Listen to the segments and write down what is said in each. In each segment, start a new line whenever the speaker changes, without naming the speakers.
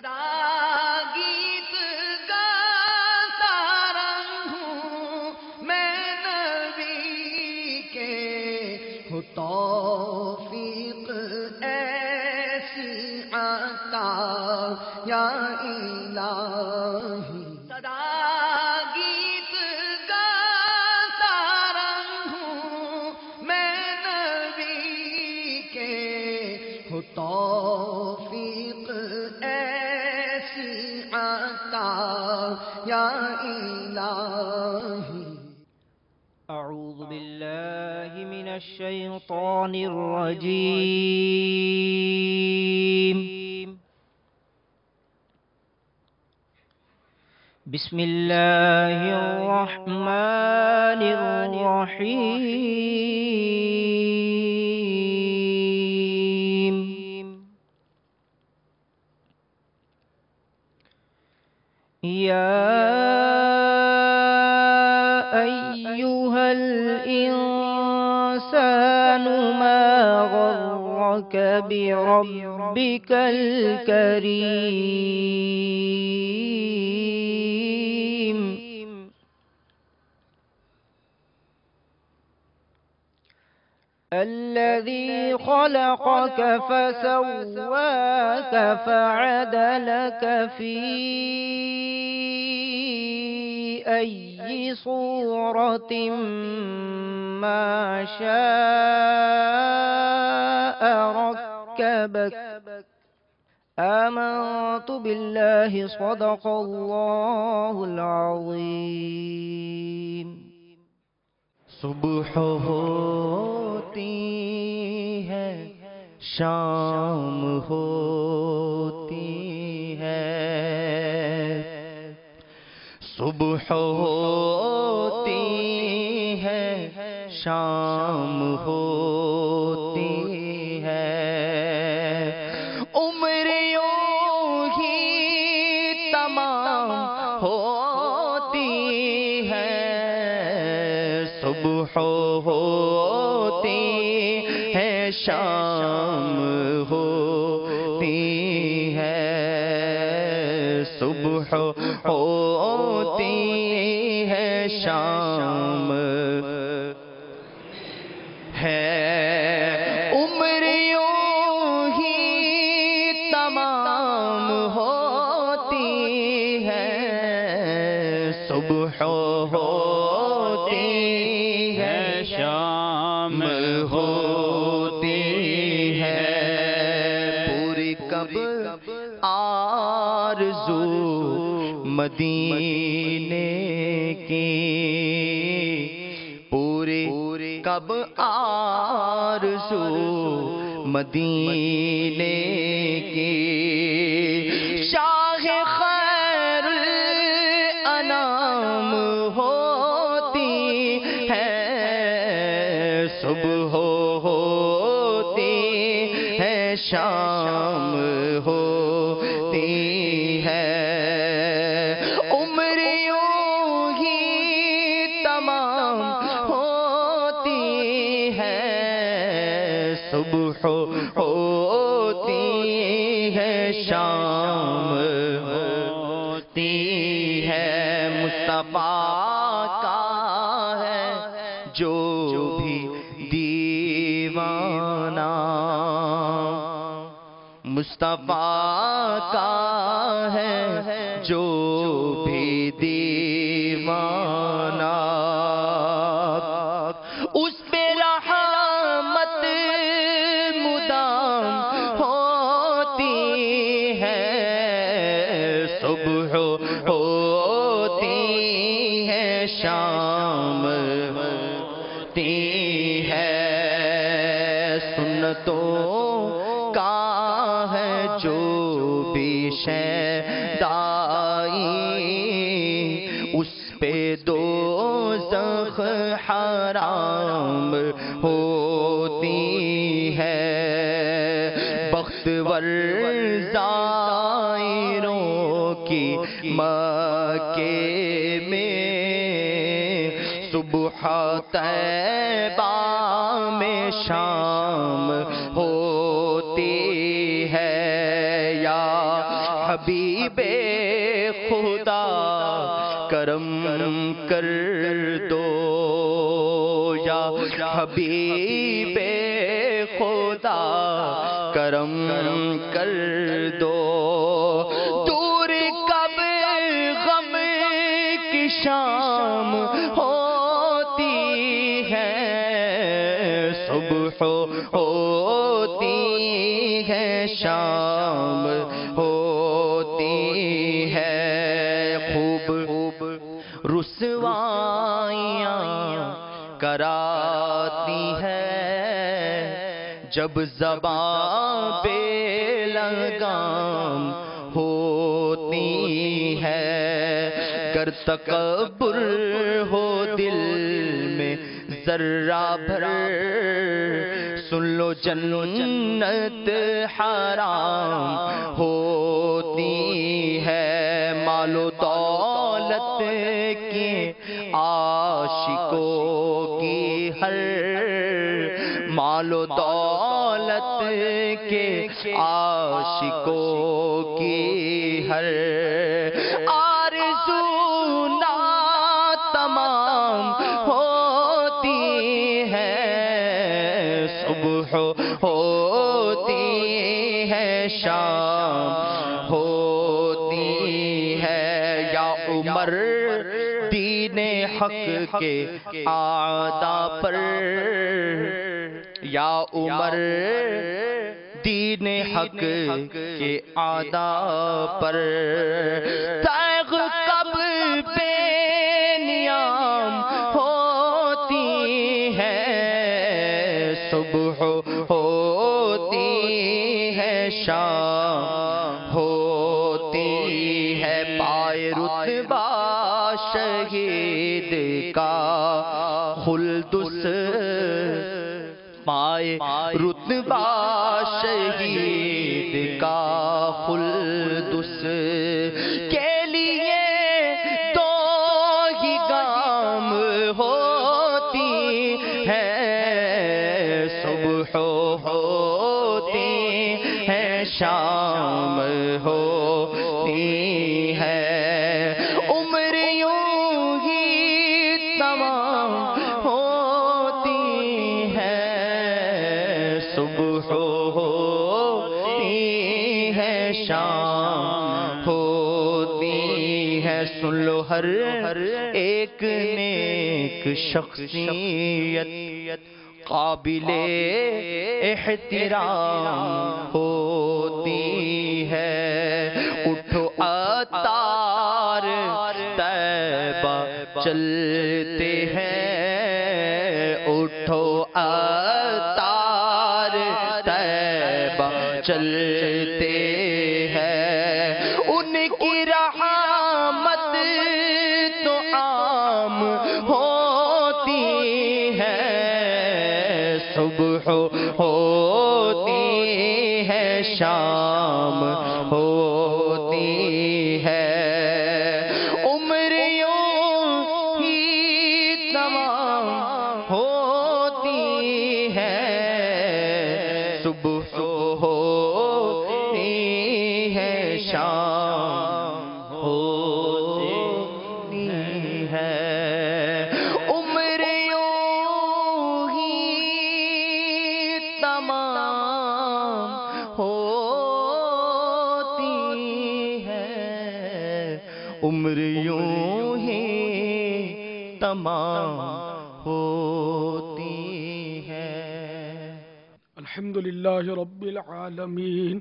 صدا گیت گاتا رہوں میں نبی کے، ہو توفیق ایسی عطا یا الہی۔ صدا گیت گاتا رہوں میں نبی کے، ہو توفیق ایسی عطا یا الہی۔
اعوذ باللہ من الشیطان الرجیم، بسم اللہ الرحمن الرحیم۔ یا ایہا الانسان ما غرک بربک الکریم، الذی خلقک فسواک فعدلک فی ای صورت ما شاء رکبک۔ آمنت باللہ، صدق اللہ العظیم۔
صبح ہوتی ہے، شام ہوتی ہے، صبح ہوتی ہے، شام ہوتی ہے، عمر یوں ہی تمام ہوتی ہے، صبح ہوتی ہے، شام ہوتی ہے، صبح ہوتی ہے، شام ہے، عمر یوں ہی تمام ہوتی ہے، صبح ہوتی ہے، شام ہوتی ہے، پوری کب آرزو مدینے کی، پوری کب آرزو مدینے کی، شاہ خیر الانام ہوتی ہے، صبح ہوتی ہے، شام ہوتی ہے، عمر یوں ہی تمام ہوتی ہے، صبح ہوتی ہے، شام ہوتی ہے، مصطفیٰ کا ہے جو بھی دیوانہ، مصطفیٰ کا ہے جو بھی دیوانہ، اس پہ رحمت مدام ہوتی ہے، صبح ہوتی ہے، شام ہوتی ہے، سنتوں کا ہے جو بھی شیدائی، اس پہ دوزخ حرام ہوتی ہے، بختور زائروں کی مکے میں، صبح طیبہ میں شام ہوتی ہے، یا حبیب خدا کرم کر دو، یا حبیب خدا کرم کر دو، دور کب غم کی شام ہوتی ہے، صبح ہوتی ہے شام ہوتی ہے، خوب رسوائیاں کراتی ہے، جب زبان بے لگام ہوتی ہے، گر تکبر ہو دل میں ذرہ بھر، سن لو جنت حرام ہوتی ہے، مال و دولت کے عاشقوں کی ہر، مال و دولت کے عاشقوں کی ہر آرزو ناتمام ہوتی ہے، صبح ہوتی ہے شام ہوتی ہے، یا عمر دین حق کے اعداء پر، یا عمر دین حق کے اعداء پر، تیغ کب بے نیام ہوتی ہے، صبح ہوتی ہے شام ہوتی ہے، پائے رتبہ شہید کا خلدس، پائے رتبہ شہید کا خلدس کے لیے دو ہی گام ہوتی ہے، صبح ہوتی ہے شام ہوتی ہے، عمر یوں ہی تمام ہوتی ہے، صبح ہوتی ہے شام ہوتی ہے، سن لو ہر ایک نیک شخصیت قابل احترام ہوتی ہے، اٹھو عطار طیبہ چلتے ہیں، اٹھو عطار طیبہ چلتے ہیں، ان کی رحمت تو عام ہوتی ہے، صبح ہوتی ہے شام ہوتی ہے، عمر یوں ہی تمام ہوتی ہے، صبح ہوتی ہے شام ہوتی ہے، عمر یوں ہی تمام ہوتی ہے، عمر یوں ہی تمام ہوتی ہے۔
الحمدللہ رب العالمین،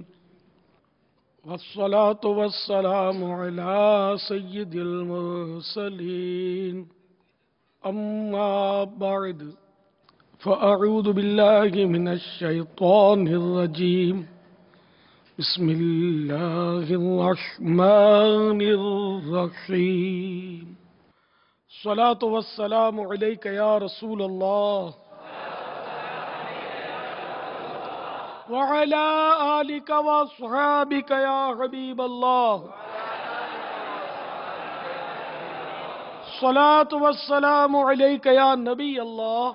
والصلاة والسلام على سید المرسلین، اما بعد فاعوذ باللہ من الشیطان الرجیم، بسم اللہ الرحمن الرحیم، الصلاة والسلام علیک یا رسول اللہ، وعلى آلك وأصحابك يا حبيب الله، الصلاة والسلام عليك يا نبي الله،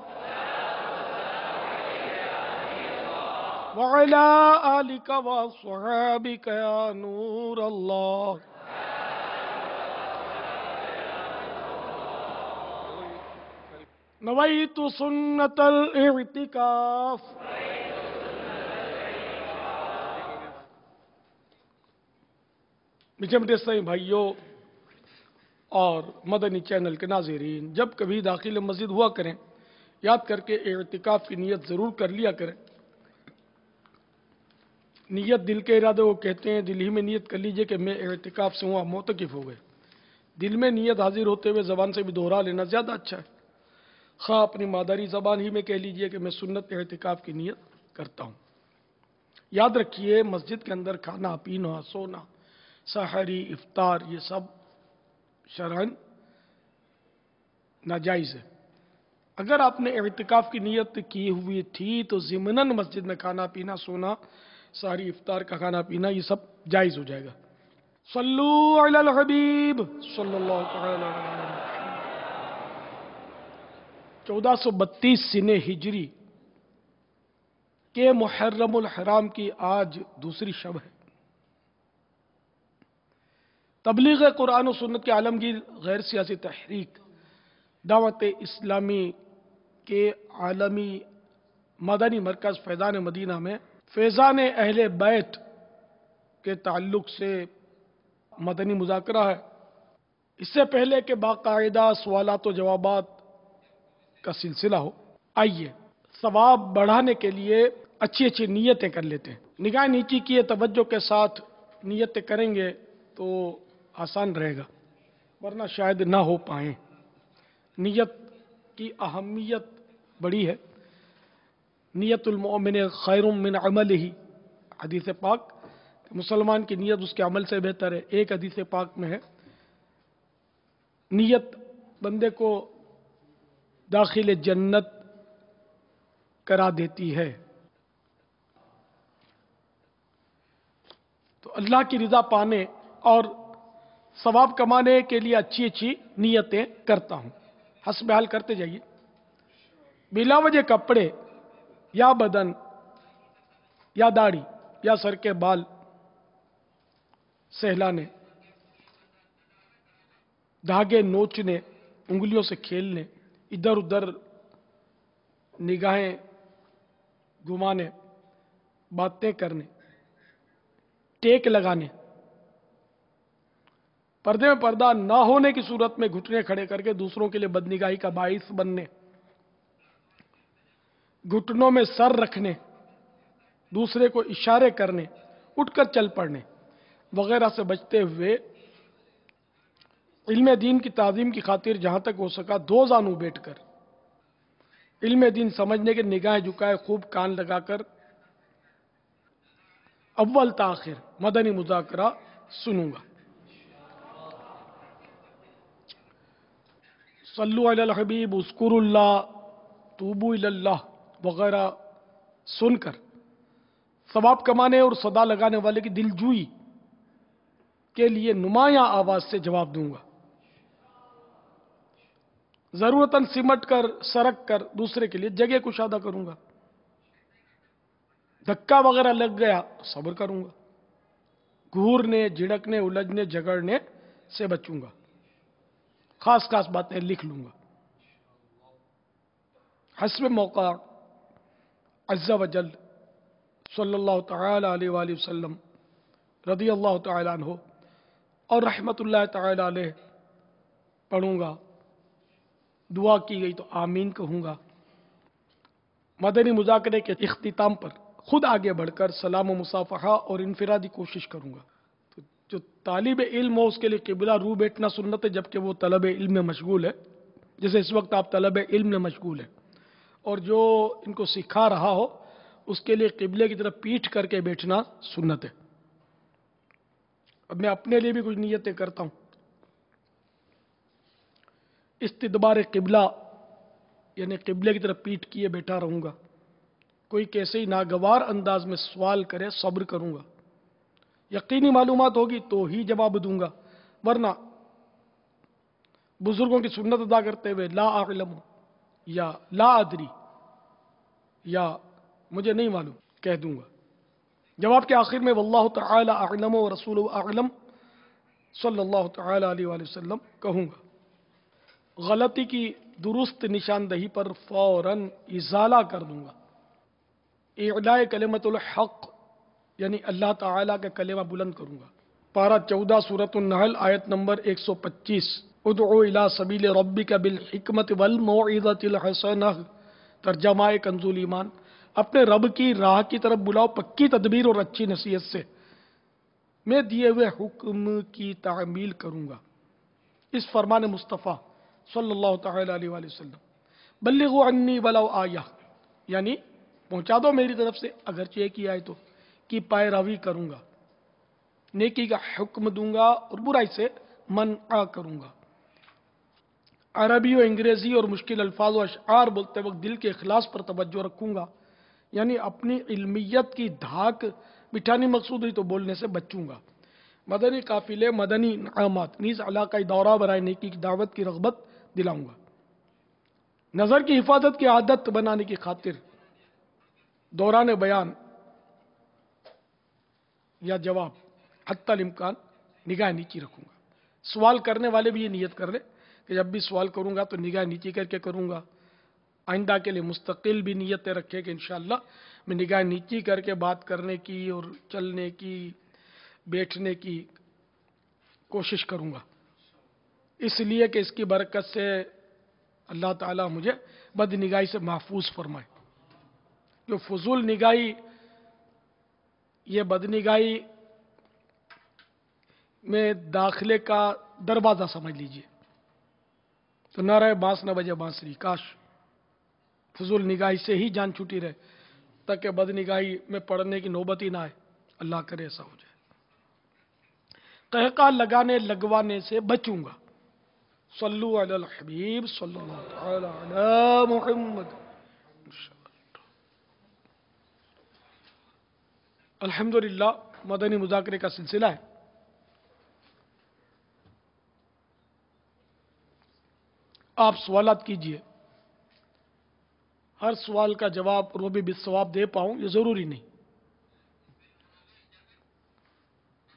وعلى آلك وصحابك يا نور الله. نويت سنة الاعتكاف. میٹھے میٹھے اسلامی بھائیوں اور مدنی چینل کے ناظرین، جب کبھی داخل مسجد ہوا کریں یاد کر کے اعتکاف کی نیت ضرور کر لیا کریں. نیت دل کے ارادے کو کہتے ہیں. دل ہی میں نیت کر لیجئے کہ میں اعتکاف سے ہوں، آپ معتکف ہو گئے. دل میں نیت حاضر ہوتے ہوئے زبان سے بھی دوہرا لینا زیادہ اچھا ہے. خواہ اپنی مادری زبان ہی میں کہہ لیجئے کہ میں سنت اعتکاف کی نیت کرتا ہوں. یاد رکھیے مسجد کے اندر کھانا پینا سونا سحری افطار یہ سب شرعاً ناجائز ہے. اگر آپ نے اعتکاف کی نیت کی ہوئی تھی تو ضمناً مسجد میں کھانا پینا سونا سحری افطار کا کھانا پینا یہ سب جائز ہو جائے گا. صلو علی الحبیب صلی اللہ تعالی علیہ وسلم. 1432 سنہ ہجری کے محرم الحرام کی آج دوسری شب ہے. تبلیغ قرآن و سنت کے عالمگیر غیر سیاسی تحریک دعوت اسلامی کے عالمی مدنی مرکز فیضان مدینہ میں فیضان اہل بیت کے تعلق سے مدنی مذاکرہ ہے. اس سے پہلے کہ باقاعدہ سوالات و جوابات کا سلسلہ ہو، آئیے ثواب بڑھانے کے لیے اچھی اچھی نیتیں کر لیتے ہیں. نگاہ نیچی کیے توجہ کے ساتھ نیتیں کریں گے تو آسان رہے گا، ورنہ شاید نہ ہو پائیں. نیت کی اہمیت بڑی ہے. نیت المؤمن خیر من عملہ، حدیث پاک. مسلمان کی نیت اس کے عمل سے بہتر ہے. ایک حدیث پاک میں ہے نیت بندے کو داخل جنت کرا دیتی ہے. تو اللہ کی رضا پانے اور ثواب کمانے کے لیے اچھی اچھی نیتیں کرتا ہوں. حسب حال کرتے جائیے. بلا وجہ کپڑے یا بدن یا داڑھی یا سر کے بال سہلانے، دھاگے نوچنے، انگلیوں سے کھیلنے، ادھر ادھر نگاہیں گھمانے، باتیں کرنے، ٹیک لگانے، پردے میں پردہ نہ ہونے کی صورت میں گھٹنے کھڑے کر کے دوسروں کے لیے بدنگاہی کا باعث بننے، گھٹنوں میں سر رکھنے، دوسرے کو اشارے کرنے، اٹھ کر چل پڑنے وغیرہ سے بچتے ہوئے علم دین کی تعظیم کی خاطر جہاں تک ہو سکا دو زانوں بیٹھ کر علم دین سمجھنے کے نگاہیں جھکائے خوب کان لگا کر اول تاخر مدنی مذاکرہ سنوں گا. صلو علی الحبیب اذکروا اللہ توبوا الی اللہ وغیرہ سن کر ثواب کمانے اور صدا لگانے والے کی دل جوئی کے لیے نمایاں آواز سے جواب دوں گا. ضرورتاً سمٹ کر سرک کر دوسرے کے لیے جگہ کشادہ کروں گا. دھکا وغیرہ لگ گیا صبر کروں گا. گھورنے جھڑکنے الجھنے جھگڑنے سے بچوں گا. خاص خاص باتیں لکھ لوں گا. حسب موقع عز و جل صلی اللہ تعالی علیہ وآلہ وسلم رضی اللہ تعالی عنہ اور رحمت اللہ تعالی علیہ پڑھوں گا. دعا کی گئی تو آمین کہوں گا. مدنی مذاکرے کے اختتام پر خود آگے بڑھ کر سلام و مصافحہ اور انفرادی کوشش کروں گا. تو جو طالب علم ہو اس کے لیے قبلہ رو بیٹھنا سنت ہے، جبکہ وہ طلب علم میں مشغول ہے، جیسے اس وقت آپ طلب علم میں مشغول ہیں. اور جو ان کو سکھا رہا ہو اس کے لیے قبلے کی طرف پیٹھ کر کے بیٹھنا سنت ہے. اب میں اپنے لیے بھی کچھ نیتیں کرتا ہوں. استدبار قبلہ یعنی قبلے کی طرف پیٹھ کیے بیٹھا رہوں گا. کوئی کیسے ہی ناگوار انداز میں سوال کرے صبر کروں گا. یقینی معلومات ہوگی تو ہی جواب دوں گا، ورنہ بزرگوں کی سنت ادا کرتے ہوئے لا اعلم یا لا ادری یا مجھے نہیں معلوم کہہ دوں گا۔ جواب کے آخر میں واللہ تعالی اعلم و رسول اعلم صلی اللہ تعالی علیہ وآلہ وسلم کہوں گا۔ غلطی کی درست نشاندہی پر فوراً ازالہ کر دوں گا۔ اعلاء کلمت الحق یعنی اللہ تعالیٰ کا کلمہ بلند کروں گا۔ پارہ 14 سورۃ النحل آیت نمبر 125 ادعو الی سبیل ربک بالحکمت والموعظۃ الحسنہ، ترجمہ کنز ایمان، اپنے رب کی راہ کی طرف بلاؤ پکی تدبیر اور اچھی نصیحت سے، میں دیے ہوئے حکم کی تعمیل کروں گا۔ اس فرمان مصطفیٰ صلی اللہ تعالی علیہ وآلہ وسلم بلغوا عنی ولو آیہ یعنی پہنچا دو میری طرف سے اگرچہ ایک ہی آئے تو، کی پیروی کروں گا، نیکی کا حکم دوں گا اور برائی سے منع کروں گا۔ عربی و انگریزی اور مشکل الفاظ و اشعار بولتے وقت دل کے اخلاص پر توجہ رکھوں گا، یعنی اپنی علمیت کی دھاک بٹھانی مقصود ہوئی تو بولنے سے بچوں گا۔ مدنی قافلے، مدنی انعامات، نیز علاقائی دورہ برائے نیکی کی دعوت کی رغبت دلاؤں گا۔ نظر کی حفاظت کی عادت بنانے کی خاطر دوران بیان یا جواب حتی الامکان نگاہ نیچی رکھوں گا۔ سوال کرنے والے بھی یہ نیت کر لیں کہ جب بھی سوال کروں گا تو نگاہ نیچی کر کے کروں گا۔ آئندہ کے لیے مستقل بھی نیتیں رکھے کہ انشاءاللہ میں نگاہ نیچی کر کے بات کرنے کی اور چلنے کی، بیٹھنے کی کوشش کروں گا، اس لیے کہ اس کی برکت سے اللہ تعالیٰ مجھے بد نگاہی سے محفوظ فرمائے۔ جو فضول نگاہی، یہ بد نگاہی میں داخلے کا دروازہ سمجھ لیجئے، تو نہ رہے بانس نہ بجے بانسری، کاش فضول نگاہی سے ہی جان چھوٹی رہے تاکہ بد نگاہی میں پڑنے کی نوبت ہی نہ آئے، اللہ کرے ایسا ہو جائے۔ قہقہ لگانے لگوانے سے بچوں گا۔ صلو علی الحبیب صلی اللہ تعالی علی محمد۔ الحمدللہ مدنی مذاکرے کا سلسلہ ہے۔ آپ سوالات کیجئے، ہر سوال کا جواب اور وہ بھی بالصواب دے پاؤں یہ ضروری نہیں،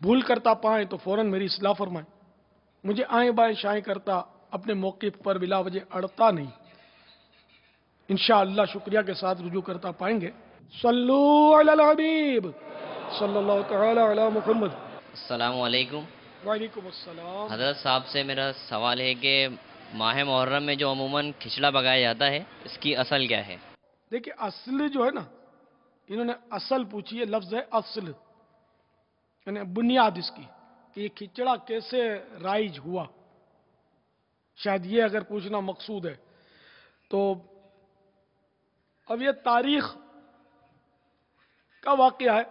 بھول کرتا پائیں تو فوراً میری اصلاح فرمائیں، مجھے آئیں بائیں شائیں کرتا اپنے موقف پر بلا وجہ اڑتا نہیں، انشاءاللہ شکریہ کے ساتھ رجوع کرتا پائیں گے۔ صلو علی الحبیب صلی اللہ تعالی علی محمد۔
السلام علیکم
وعلیکم السلام۔
حضرت صاحب سے میرا سوال ہے کہ ماہ محرم میں جو عموماً کھچڑا پکایا جاتا ہے اس کی اصل کیا ہے؟
دیکھیں اصل جو ہے نا، انہوں نے اصل پوچھی ہے، لفظ ہے اصل، یعنی بنیاد اس کی کہ یہ کھچڑا کیسے رائج ہوا، شاید یہ اگر پوچھنا مقصود ہے تو اب یہ تاریخ کا واقعہ ہے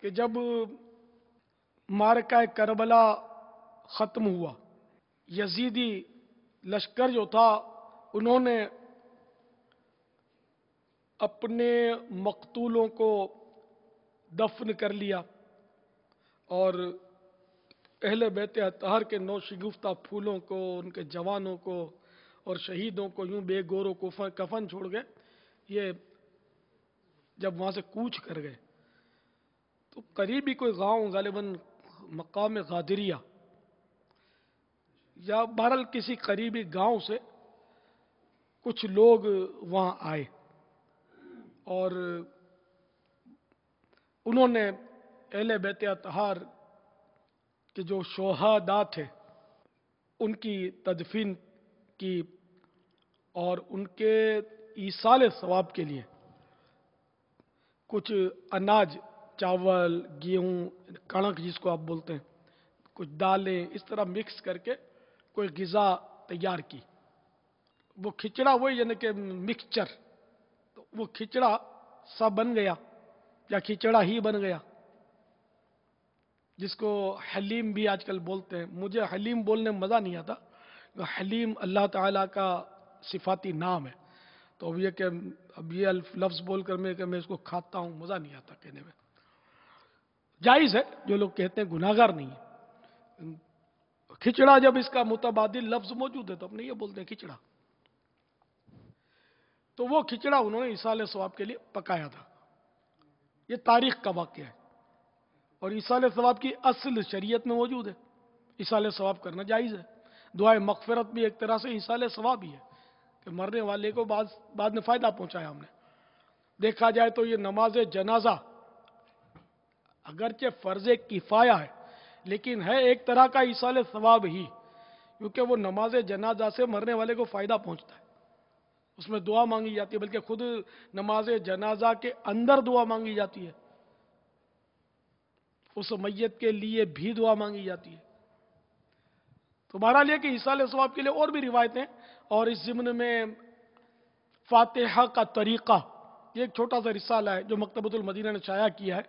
کہ جب معرکہ کربلا ختم ہوا، یزیدی لشکر جو تھا انہوں نے اپنے مقتولوں کو دفن کر لیا اور اہل بیت اطہار کے نو شگفتہ پھولوں کو، ان کے جوانوں کو اور شہیدوں کو یوں بے گور و کفن چھوڑ گئے۔ یہ جب وہاں سے کوچ کر گئے تو قریبی کوئی گاؤں، غالباً مقام غادریہ یا بہرحال کسی قریبی گاؤں سے کچھ لوگ وہاں آئے اور انہوں نے اہل بیت اطہار کے جو شہداء تھے ان کی تدفین کی اور ان کے ایصال ثواب کے لیے کچھ اناج، چاول، گیہوں، کڑک جس کو آپ بولتے ہیں، کچھ دالیں، اس طرح مکس کر کے کوئی غذا تیار کی۔ وہ کھچڑا وہی یعنی کہ مکسچر، تو وہ کھچڑا سا بن گیا یا کھچڑا ہی بن گیا، جس کو حلیم بھی آج کل بولتے ہیں۔ مجھے حلیم بولنے میں مزہ نہیں آتا، حلیم اللہ تعالیٰ کا صفاتی نام ہے، تو اب یہ لفظ بول کر میں اس کو کھاتا ہوں، مزہ نہیں آتا کہنے میں۔ جائز ہے، جو لوگ کہتے ہیں گناہگار نہیں ہے۔ کھچڑا جب اس کا متبادل لفظ موجود ہے تو اپنے یہ بولتے ہیں کھچڑا، تو وہ کھچڑا انہوں نے ایصال ثواب کے لیے پکایا تھا یہ تاریخ کا واقعہ ہے، اور ایصال ثواب کی اصل شریعت میں موجود ہے، ایصال ثواب کرنا جائز ہے۔ دعائے مغفرت بھی ایک طرح سے ایصال ثواب ہی ہے کہ مرنے والے کو بعد میں فائدہ پہنچایا ہم نے۔ دیکھا جائے تو یہ نماز جنازہ اگرچہ فرض کفایہ ہے لیکن ہے ایک طرح کا ایصال ثواب ہی، کیونکہ وہ نماز جنازہ سے مرنے والے کو فائدہ پہنچتا ہے، اس میں دعا مانگی جاتی ہے، بلکہ خود نماز جنازہ کے اندر دعا مانگی جاتی ہے، اس میت کے لیے بھی دعا مانگی جاتی ہے۔ تو بہرحال یہ کہ ایصال ثواب کے لیے اور بھی روایتیں، اور اس ضمن میں فاتحہ کا طریقہ، یہ ایک چھوٹا سا رسالہ ہے جو مکتبۃ المدینہ نے شائع کیا ہے،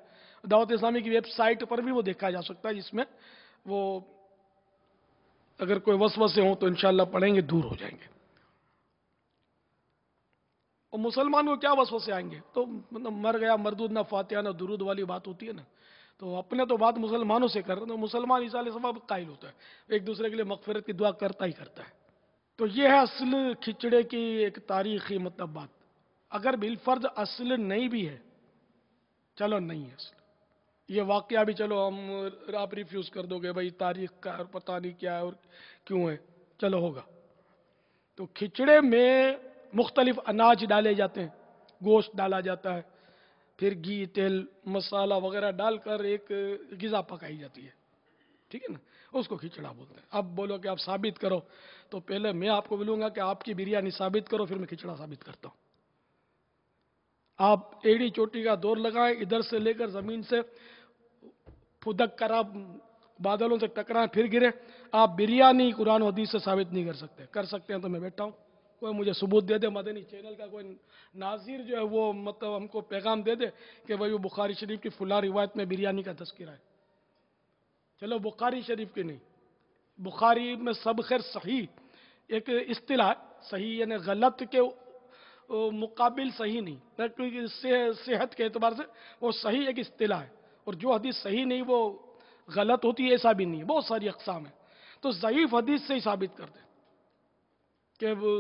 دعوت اسلامی کی ویب سائٹ پر بھی وہ دیکھا جا سکتا ہے، جس میں وہ اگر کوئی وسوسے ہوں تو انشاءاللہ پڑھیں گے دور ہو جائیں گے۔ اور مسلمان کو کیا وسوسے آئیں گے؟ تو مر گیا مردود نہ فاتحہ نہ درود والی بات ہوتی ہے نا، تو اپنے تو بات مسلمانوں سے کر رہے ہیں، تو مسلمان ایصال ثواب قائل ہوتا ہے، ایک دوسرے کے لیے مغفرت کی دعا کرتا ہی کرتا ہے۔ تو یہ ہے اصل کھچڑے کی ایک تاریخی مطلب بات۔ اگر بالفرض اصل نہیں بھی ہے، چلو نہیں ہے اصل، یہ واقعہ بھی چلو آپ ریفیوز کر دو گے بھائی تاریخ کا اور پتہ نہیں کیا ہے اور کیوں ہے، چلو ہوگا۔ تو کھچڑے میں مختلف اناج ڈالے جاتے ہیں، گوشت ڈالا جاتا ہے، پھر گھی تیل مسالہ وغیرہ ڈال کر ایک غذا پکائی جاتی ہے، ٹھیک ہے نا، اس کو کھچڑا بولتے ہیں۔ اب بولو کہ آپ ثابت کرو، تو پہلے میں آپ کو بولوں گا کہ آپ کی بریانی ثابت کرو، پھر میں کھچڑا ثابت کرتا ہوں۔ آپ ایڑی چوٹی کا دور لگائیں، ادھر سے لے کر زمین سے پھدک کر آپ بادلوں سے ٹکرائیں پھر گرے، آپ بریانی قرآن و حدیث سے ثابت نہیں کر سکتے ہیں تو میں بیٹھا ہوں، کوئی مجھے ثبوت دے دے، مدنی چینل کا کوئی ناظر جو ہے وہ مطلب ہم کو پیغام دے دے کہ بھائی وہ بخاری شریف کی فلاں روایت میں بریانی کا تذکرہ ہے۔ چلو بخاری شریف کی نہیں، بخاری میں سب خیر صحیح ایک اصطلاح ہے، صحیح یعنی غلط کے مقابل صحیح نہیں، کیونکہ صحت کے اعتبار سے وہ صحیح ایک اصطلاح ہے، اور جو حدیث صحیح نہیں وہ غلط ہوتی ہے ایسا بھی نہیں ہے، بہت ساری اقسام ہیں۔ تو ضعیف حدیث سے ہی ثابت کر دیں کہ وہ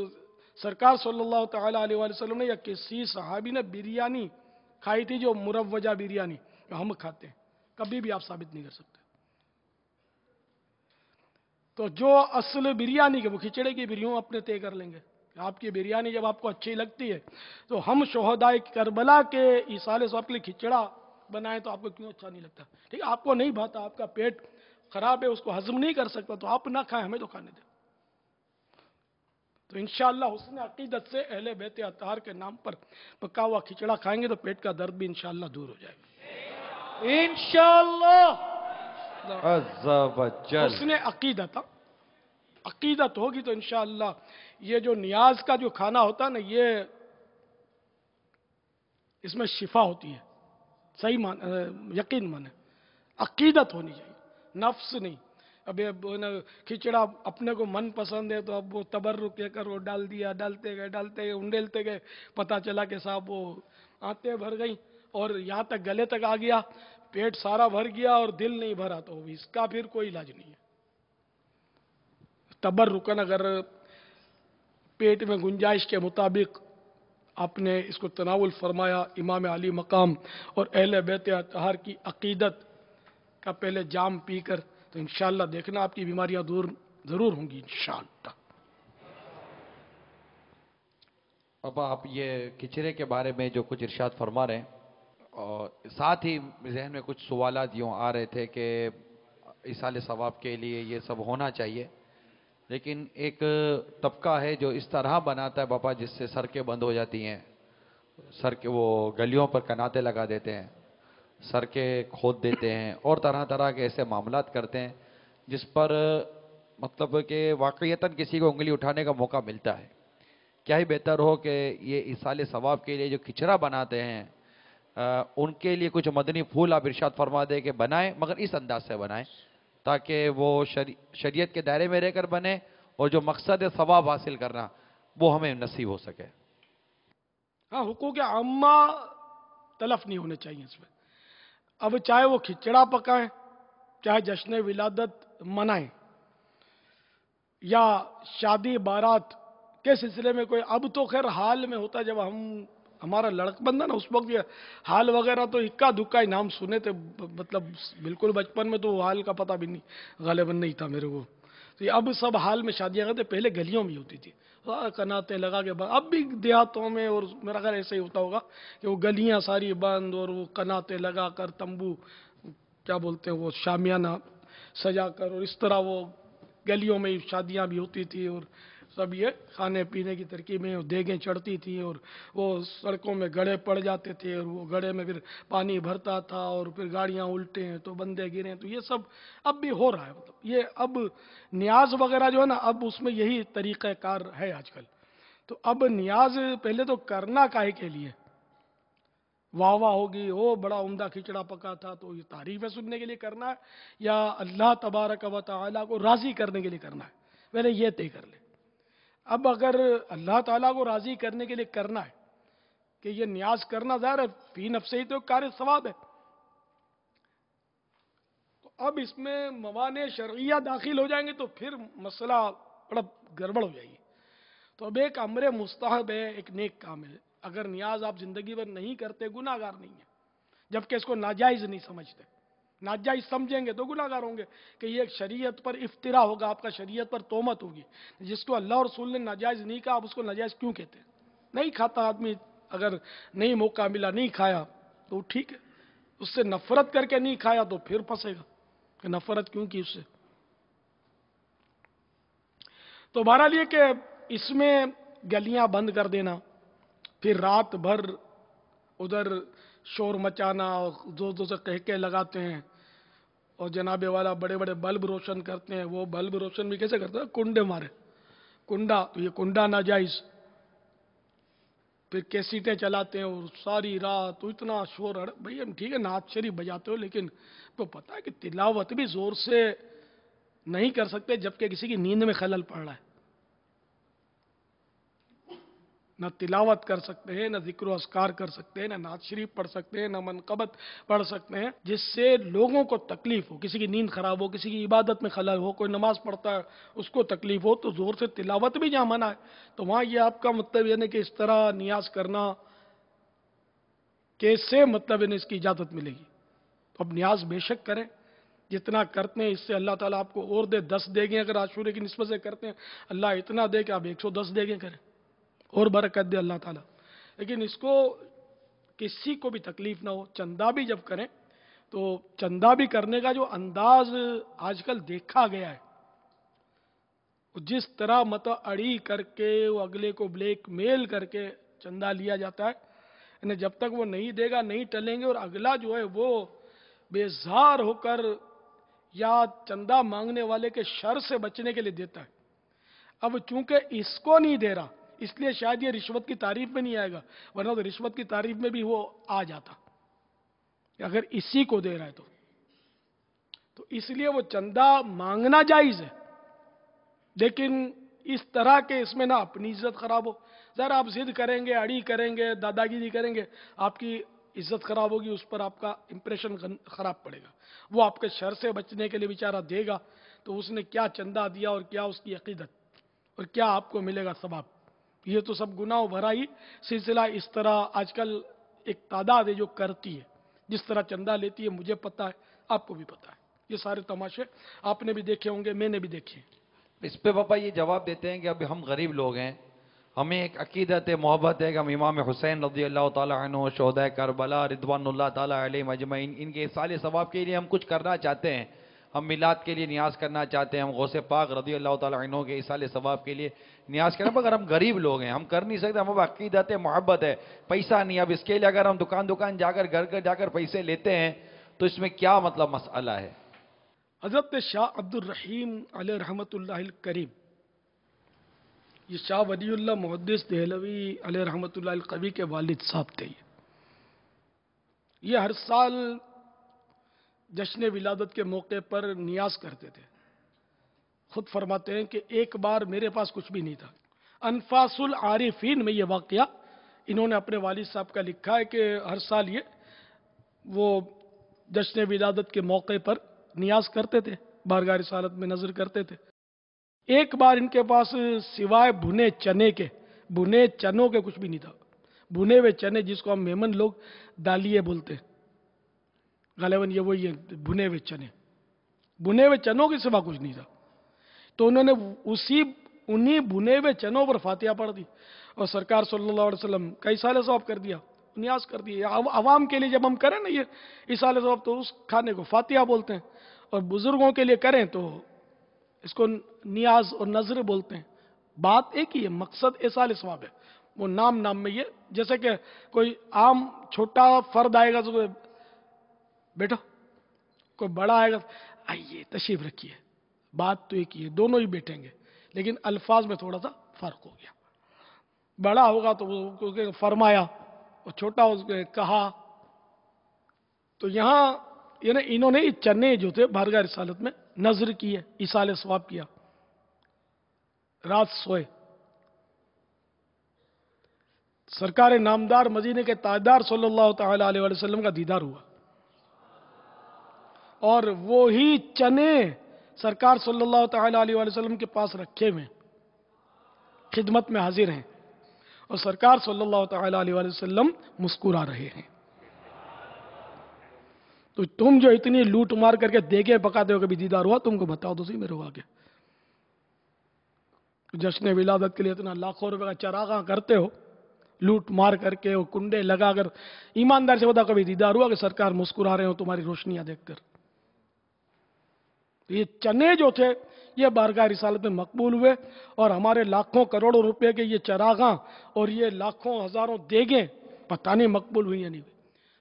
سرکار صلی اللہ تعالی علیہ وآلہ وسلم نے یا کسی صحابی نے بریانی کھائی تھی جو مروجہ بریانی ہم کھاتے ہیں، کبھی بھی آپ ثابت نہیں کر سکتے۔ تو جو اصل بریانی کے وہ کھچڑے کی بریوں اپنے طے کر لیں گے، آپ کی بریانی جب آپ کو اچھی لگتی ہے تو ہم شہدائے کربلا کے ایصال ثواب کے لیے کھچڑا بنائیں تو آپ کو کیوں اچھا نہیں لگتا؟ ٹھیک ہے، آپ کو نہیں بھاتا، آپ کا پیٹ خراب ہے، اس کو ہضم نہیں کر سکتا، تو آپ نہ کھائیں، ہمیں تو کھانے دیں۔ تو انشاءاللہ حسن عقیدت سے اہل بیت اطہار کے نام پر پکا ہوا کھچڑا کھائیں گے تو پیٹ کا درد بھی انشاءاللہ دور ہو جائے گا
انشاءاللہ عز و جل۔
حسن عقیدت، عقیدت ہوگی تو انشاءاللہ یہ جو نیاز کا جو کھانا ہوتا ہے نا، یہ اس میں شفا ہوتی ہے، صحیح یقین مانے، عقیدت ہونی چاہیے، نفس نہیں۔ اب کھچڑا اپنے کو من پسند ہے تو اب وہ تبرک لے کر وہ ڈال دیا، ڈالتے گئے انڈیلتے گئے، پتہ چلا کہ صاحب وہ آنتیں بھر گئیں اور یہاں تک گلے تک آ گیا، پیٹ سارا بھر گیا اور دل نہیں بھرا، تو اس کا پھر کوئی علاج نہیں ہے۔ تبرکن اگر پیٹ میں گنجائش کے مطابق آپ نے اس کو تناول فرمایا، امام علی مقام اور اہل بیت اطہار کی عقیدت کا پہلے جام پی کر، تو انشاءاللہ دیکھنا آپ کی بیماریاں دور ضرور ہوں گی انشاءاللہ۔
اب آپ یہ کھچڑے کے بارے میں جو کچھ ارشاد فرما رہے ہیں، اور ساتھ ہی ذہن میں کچھ سوالات یوں آ رہے تھے کہ ایصال ثواب کے لیے یہ سب ہونا چاہیے، لیکن ایک طبقہ ہے جو اس طرح بناتا ہے باپا جس سے سڑکیں بند ہو جاتی ہیں، سڑکیں وہ گلیوں پر کناتے لگا دیتے ہیں، سڑکیں کھود دیتے ہیں، اور طرح طرح کے ایسے معاملات کرتے ہیں جس پر مطلب کہ واقعیتاً کسی کو انگلی اٹھانے کا موقع ملتا ہے۔ کیا ہی بہتر ہو کہ یہ ایصال ثواب کے لیے جو کھچڑا بناتے ہیں ان کے لیے کچھ مدنی پھول آپ ارشاد فرما دیں کہ بنائیں، مگر اس انداز سے بنائیں تاکہ وہ شریعت کے دائرے میں رہ کر بنے اور جو مقصد ہے ثواب حاصل کرنا وہ ہمیں نصیب ہو سکے۔
ہاں، حقوق عامہ تلف نہیں ہونے چاہیے اس میں۔ اب چاہے وہ کھچڑا پکائیں، چاہے جشن ولادت منائیں، یا شادی بارات کے سلسلے میں کوئی، اب تو خیر حال میں ہوتا ہے جب ہم ہمارا لڑک بندہ نا اس وقت یہ حال وغیرہ تو اکا دکا ہی نام سنے تھے، مطلب بالکل بچپن میں تو وہ حال کا پتہ بھی نہیں غالباً نہیں تھا میرے کو. تو یہ اب سب حال میں شادیاں کرتے، پہلے گلیوں میں ہوتی تھی کناتے لگا کے اب بھی دیہاتوں میں اور میرا خیال ایسے ہی ہوتا ہوگا کہ وہ گلیاں ساری بند اور وہ کناتے لگا کر تمبو کیا بولتے ہیں وہ شامیانہ سجا کر، اور اس طرح وہ گلیوں میں شادیاں بھی ہوتی تھی، اور سب یہ کھانے پینے کی ترکیبیں دیگیں چڑھتی تھیں، اور وہ سڑکوں میں گڑھے پڑ جاتے تھے، اور وہ گڑھے میں پھر پانی بھرتا تھا، اور پھر گاڑیاں الٹے ہیں تو بندے گرے ہیں. تو یہ سب اب بھی ہو رہا ہے. مطلب یہ اب نیاز وغیرہ جو ہے نا اب اس میں یہی طریقہ کار ہے آج کل. تو اب نیاز پہلے تو کرنا کاہے کے لیے؟ واہ واہ ہوگی، او بڑا عمدہ کھچڑا پکا تھا، تو یہ تعریفیں سننے کے لیے کرنا ہے یا اللہ تبارک و تعالیٰ کو راضی کرنے کے لیے کرنا ہے؟ پہلے یہ طے کر لے. اب اگر اللہ تعالیٰ کو راضی کرنے کے لیے کرنا ہے کہ یہ نیاز کرنا ظاہر ہے فی نفسہ ہی تو کار ثواب ہے، تو اب اس میں موانع شرعیہ داخل ہو جائیں گے تو پھر مسئلہ بڑا گڑبڑ ہو جائے گی. تو اب ایک امر مستحب ہے، ایک نیک کام ہے. اگر نیاز آپ زندگی بھر نہیں کرتے گناہ گار نہیں ہے، جبکہ اس کو ناجائز نہیں سمجھتے. ناجائز سمجھیں گے تو گناہ گار ہوں گے کہ یہ ایک شریعت پر افترا ہوگا، آپ کا شریعت پر تہمت ہوگی. جس کو اللہ اور رسول نے ناجائز نہیں کہا، آپ اس کو ناجائز کیوں کہتے ہیں؟ نہیں کھاتا آدمی، اگر نہیں موقع ملا نہیں کھایا تو ٹھیک ہے. اس سے نفرت کر کے نہیں کھایا تو پھر پھنسے گا کہ نفرت کیوں کی اس سے. تو بہرحال یہ کہ اس میں گلیاں بند کر دینا، پھر رات بھر ادھر شور مچانا اور زور زور سے قہقے لگاتے ہیں، اور جناب والا بڑے بڑے بلب روشن کرتے ہیں. وہ بلب روشن بھی کیسے کرتے ہیں؟ کنڈے مارے، کنڈا، تو یہ کنڈا ناجائز. پھر کیسیٹیں چلاتے ہیں اور ساری رات تو اتنا شور. بھئی ٹھیک ہے نعت شریف بجاتے ہو، لیکن تو پتہ ہے کہ تلاوت بھی زور سے نہیں کر سکتے جبکہ کسی کی نیند میں خلل پڑ رہا ہے. نہ تلاوت کر سکتے ہیں، نہ ذکر و اذکار کر سکتے ہیں، نہ نعت شریف پڑھ سکتے ہیں، نہ منقبت پڑھ سکتے ہیں جس سے لوگوں کو تکلیف ہو، کسی کی نیند خراب ہو، کسی کی عبادت میں خلل ہو، کوئی نماز پڑھتا ہے اس کو تکلیف ہو. تو زور سے تلاوت بھی جہاں منع ہے تو وہاں یہ آپ کا مطلب یہ نہیں کہ اس طرح نیاز کرنا کیسے مطلب انہیں اس کی اجازت ملے گی. تو اب نیاز بے شک کریں، جتنا کرتے ہیں اس سے اللہ تعالیٰ آپ کو اور دے. 10 دیگیں اگر عاشورے کی نسبت سے کرتے ہیں اللہ اتنا دے کہ آپ 110 دیگیں کریں اور برکت دے اللہ تعالیٰ. لیکن اس کو کسی کو بھی تکلیف نہ ہو. چندہ بھی جب کریں تو چندہ بھی کرنے کا جو انداز آج کل دیکھا گیا ہے، جس طرح مطلب اڑی کر کے وہ اگلے کو بلیک میل کر کے چندہ لیا جاتا ہے، یعنی جب تک وہ نہیں دے گا نہیں ٹلیں گے، اور اگلا جو ہے وہ بیزار ہو کر یا چندہ مانگنے والے کے شر سے بچنے کے لیے دیتا ہے. اب چونکہ اس کو نہیں دے رہا اس لیے شاید یہ رشوت کی تعریف میں نہیں آئے گا، ورنہ تو رشوت کی تعریف میں بھی وہ آ جاتا کہ اگر اسی کو دے رہا ہے تو اس لیے وہ چندہ مانگنا جائز ہے، لیکن اس طرح کے اس میں نہ اپنی عزت خراب ہو. ذرا آپ ضد کریں گے، اڑی کریں گے، دادا گیری کریں گے، آپ کی عزت خراب ہوگی، اس پر آپ کا امپریشن خراب پڑے گا. وہ آپ کے شر سے بچنے کے لیے بیچارہ دے گا تو اس نے کیا چندہ دیا اور کیا اس کی عقیدت اور کیا آپ کو ملے گا ثواب. یہ تو سب گناہ بھرا ہی سلسلہ. اس طرح آج کل ایک تعداد ہے جو کرتی ہے، جس طرح چندہ لیتی ہے، مجھے پتہ ہے آپ کو بھی پتہ ہے. یہ سارے تماشے آپ نے بھی دیکھے ہوں گے، میں نے بھی دیکھے.
اس پہ پاپا یہ جواب دیتے ہیں کہ اب ہم غریب لوگ ہیں، ہمیں ایک عقیدت محبت ہے کہ ہم امام حسین رضی اللہ تعالیٰ عنہ، شہداء کربلا رضوان اللہ تعالیٰ علیہ اجمعین، ان کے اصال ثواب کے لیے ہم کچھ کرنا چاہتے ہیں. ہم میلاد کے لیے نیاز کرنا چاہتے ہیں، ہم غوث پاک رضی اللہ تعالیٰ عنہ کے اصال ثواب کے لیے نیاز کریں، مگر ہم غریب لوگ ہیں، ہم کر نہیں سکتے. ہم اب عقیدت محبت ہے، پیسہ نہیں. اب اس کے لیے اگر ہم دکان جا کر گھر جا کر پیسے لیتے ہیں تو اس میں کیا مطلب مسئلہ ہے؟
حضرت شاہ عبد الرحیم علیہ رحمۃ اللہ الکریم، یہ شاہ ولی اللہ محدث دہلوی علیہ رحمۃ اللہ القوی کے والد صاحب تھے. یہ ہر سال جشن ولادت کے موقع پر نیاز کرتے تھے. خود فرماتے ہیں کہ ایک بار میرے پاس کچھ بھی نہیں تھا. انفاس العارفین میں یہ واقعہ انہوں نے اپنے والد صاحب کا لکھا ہے کہ ہر سال وہ جشن ولادت کے موقع پر نیاز کرتے تھے، بارگاہ رسالت میں نظر کرتے تھے. ایک بار ان کے پاس سوائے بھنے چنوں کے کچھ بھی نہیں تھا. भुने हुए चने, जिसको हम मेमन लोग दालिये बोलते हैं, गालिबन ये वही है, भुने हुए चने। भुने हुए चनों के सिवा कुछ नहीं था। तो उन्होंने उन्हीं भुने हुए चनों पर फातिहा पढ़ दी और सरकार सल्लल्लाहु अलैहि वसल्लम का इसाले सवाब कर दिया, नियाज कर दिया। अवाम के लिए जब हम करें ना ये इसाले सवाब, तो उस खाने को फातिहा बोलते हैं, और बुजुर्गों के लिए करें तो इसको नियाज और नजर बोलते हैं। बात एक ही है, मकसद इसाले सवाब है। वो नाम नाम में ये, जैसे कि कोई आम छोटा फर्द आएगा तो बैठो, कोई बड़ा आएगा आइए तशरीफ रखिए, बात तो एक ही है, दोनों ही बैठेंगे, लेकिन अल्फाज में थोड़ा सा फर्क हो गया। बड़ा होगा तो वो फरमाया और छोटा उसको कहा। तो यहां यानी इन्होंने चने जो थे बारगाह रिसालत में नजर की है, इसाले सवाब किया, रात सोए। सरकार नामदार मदीने के ताजदार सल्लल्लाहु तआला अलैहि वसल्लम का दीदार हुआ, और वो ही चने सरकार सल्लल्लाहु तआला अलैहि वसल्लम के पास रखे हुए खिदमत में हाजिर हैं, और सरकार सल्लल्लाहु तआला अलैहि वसल्लम मुस्कुरा रहे हैं। तो तुम जो इतनी लूट मार करके देगे पकाते हो, कभी दीदार हुआ तुमको? बताओ तो सही मेरे को आगे। जश्न विलादत के लिए इतना लाखों रुपए का चरागा करते हो, लूट मार करके, वो कुंडे लगाकर, ईमानदार से बताओ कभी दीदार हुआ कि सरकार मुस्कुरा रहे हो तुम्हारी रोशनियां देखकर? ये चने जो थे ये बारगाह रिसालत में मकबूल हुए, और हमारे लाखों करोड़ों रुपए के ये चरागा और ये लाखों हजारों देगे पता नहीं मकबूल हुई या नहीं हुई।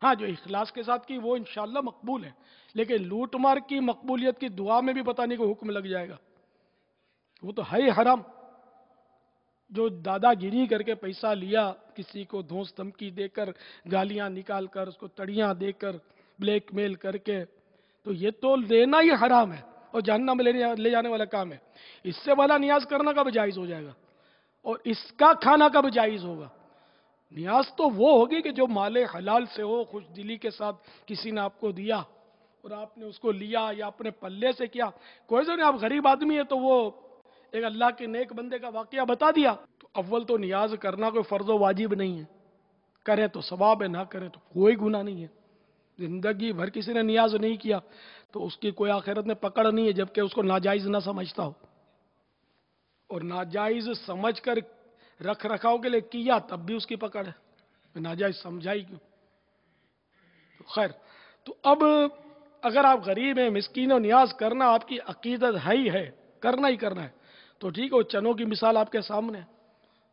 हाँ, जो इखलास के साथ की वो इंशाअल्लाह मकबूल है, लेकिन लूट मार की मकबूलियत की दुआ में भी पता नहीं को हुक्म लग जाएगा, वो तो है ही हराम। जो दादागिरी करके पैसा लिया, किसी को धौंस धमकी देकर, गालियां निकाल कर, उसको तड़ियां देकर, ब्लैकमेल करके, तो ये तो लेना ही हराम है और जहन्नम में ले जाने वाला काम है। इससे वाला नियाज करना कब जायज हो जाएगा, और इसका खाना कब जायज होगा? नियाज तो वो होगी कि जो माले हलाल से हो, खुश दिली के साथ किसी ने आपको दिया और आपने उसको लिया या अपने पल्ले से किया। कोई तो नहीं, आप गरीब आदमी है तो वो एक अल्लाह के नेक बंदे का वाकया बता दिया, तो अव्वल तो नियाज करना कोई फर्जो वाजिब नहीं है, करे तो सवाब है, ना करे तो कोई गुनाह नहीं है। जिंदगी भर किसी ने नियाज नहीं किया तो उसकी कोई आखिरत में पकड़ नहीं है, जबकि उसको नाजायज ना समझता हो, और नाजायज समझ कर रख रखाव के लिए किया तब भी उसकी पकड़ है, नाजायज समझाई क्यों? तो खैर, तो अब अगर आप गरीब हैं, मिस्कीन हो, नियाज करना आपकी अकीदत है ही है, करना ही करना है, तो ठीक है। वो चनों की मिसाल आपके सामने है।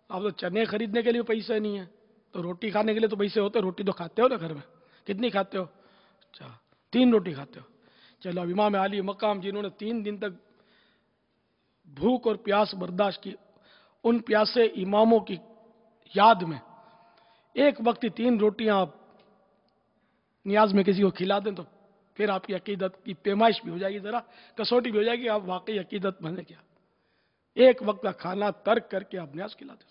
आप तो चने खरीदने के लिए पैसे नहीं है, तो रोटी खाने के लिए तो पैसे होते, रोटी तो खाते हो ना घर में, कितनी खाते हो? अच्छा, 3 रोटी खाते हो। चलो, अब इमाम आली मकाम जिन्होंने 3 दिन तक भूख और प्यास बर्दाश्त की, उन प्यासे इमामों की याद में एक वक्त 3 रोटियां आप नियाज में किसी को खिला दें तो फिर आपकी अकीदत की पैमाइश भी हो जाएगी, जरा कसौटी भी हो जाएगी, आप वाकई अकीदत बने क्या। एक वक्त का खाना तर्क करके आप नियाज खिला दें,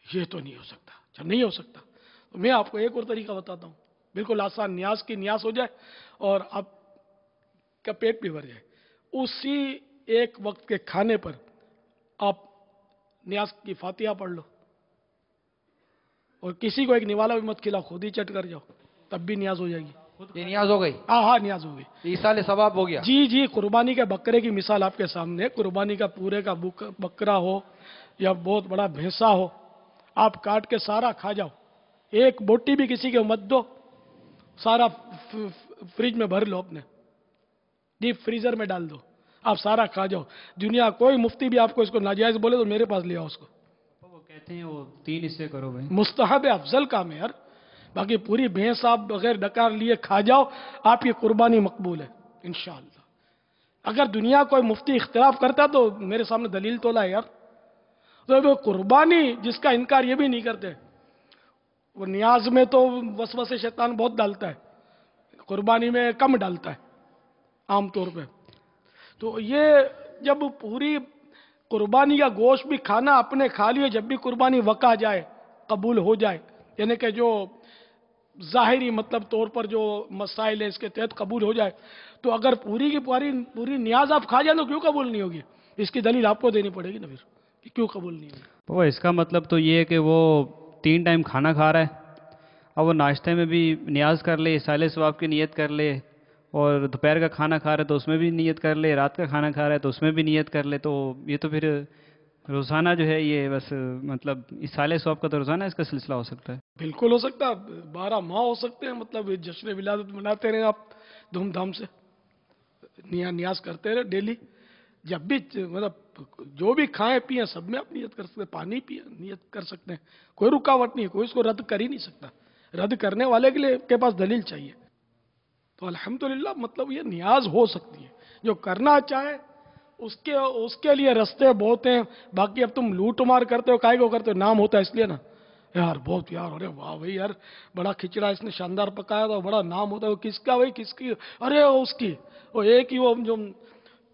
ये तो नहीं हो सकता। अच्छा, नहीं हो सकता तो मैं आपको एक और तरीका बताता हूं, बिल्कुल आसान, नियाज की नियाज हो जाए और आपका पेट भी भर जाए। उसी एक वक्त के खाने पर आप नियाज की फातिहा पढ़ लो, और किसी को एक निवाला भी मत खिलाओ, खुद ही चट कर जाओ, तब भी नियाज हो जाएगी।
ये नियाज हो गई?
हाँ, नियाज हो गई।
ईसाले सवाब हो गया।
जी, कुर्बानी के बकरे की मिसाल आपके सामने है। कुर्बानी का पूरे का बकरा हो या बहुत बड़ा भैंसा हो, आप काट के सारा खा जाओ, एक बोटी भी किसी के मत दो, सारा फ्रिज में भर लो, अपने डीप फ्रीजर में डाल दो, आप सारा खा जाओ। दुनिया कोई मुफ्ती भी आपको इसको नाजायज बोले तो मेरे पास ले आओ उसको।
वो कहते हैं वो 3 हिस्से करो भाई,
मुस्तहब है, अफजल काम है यार। बाकी पूरी भैंस आप बगैर डकार लिए खा जाओ, आपकी कुर्बानी मकबूल है इंशाअल्लाह। अगर दुनिया कोई मुफ्ती इख्तिलाफ करता तो मेरे सामने दलील तो लाए यार। तो वो कुर्बानी जिसका इनकार ये भी नहीं करते, वो नियाज में तो वसवसे शैतान बहुत डालता है, कुर्बानी में कम डालता है आमतौर पे। तो ये जब पूरी कुर्बानी का गोश्त भी खाना अपने खा लियो, जब भी कुर्बानी वका जाए, कबूल हो जाए, यानी कि जो जाहिरी मतलब तौर पर जो मसाइल है इसके तहत कबूल हो जाए, तो अगर पूरी की पूरी नियाज आप खा जाए तो क्यों कबूल नहीं होगी? इसकी दलील आपको देनी पड़ेगी ना फिर कि क्यों कबूल नहीं होगी।
वो इसका मतलब तो ये है कि वो 3 टाइम खाना खा रहा है, अब वो नाश्ते में भी नियाज कर ले, साले सवाब की नीयत कर ले, और दोपहर का खाना खा रहा है तो उसमें भी नियत कर ले, रात का खाना खा रहा है तो उसमें भी नियत कर ले, तो ये तो फिर रोज़ाना जो है ये बस मतलब इस साले सवाब का तो रोज़ाना इसका सिलसिला हो सकता है।
बिल्कुल हो सकता है, 12 माह हो सकते हैं, मतलब ये जश्न विलादत मनाते रहे आप धूमधाम से, नियाज करते रहे डेली। जब भी मतलब जो भी खाएं पिए सब में आप नियत कर सकते हैं, पानी पिए नियत कर सकते हैं, कोई रुकावट नहीं है, कोई इसको रद्द कर ही नहीं सकता। रद्द करने वाले के लिए के पास दलील चाहिए। तो अल्हम्दुलिल्लाह मतलब ये नियाज हो सकती है, जो करना चाहे उसके उसके लिए रास्ते बहुत हैं। बाकी अब तुम लूट मार करते हो, काहे को करते हो, नाम होता है इसलिए ना यार, बहुत यार, अरे वाह भाई यार बड़ा खिचड़ा इसने शानदार पकाया था, बड़ा नाम होता है, वो किसका भाई, किसकी, अरे वो उसकी, वो एक ही वो जो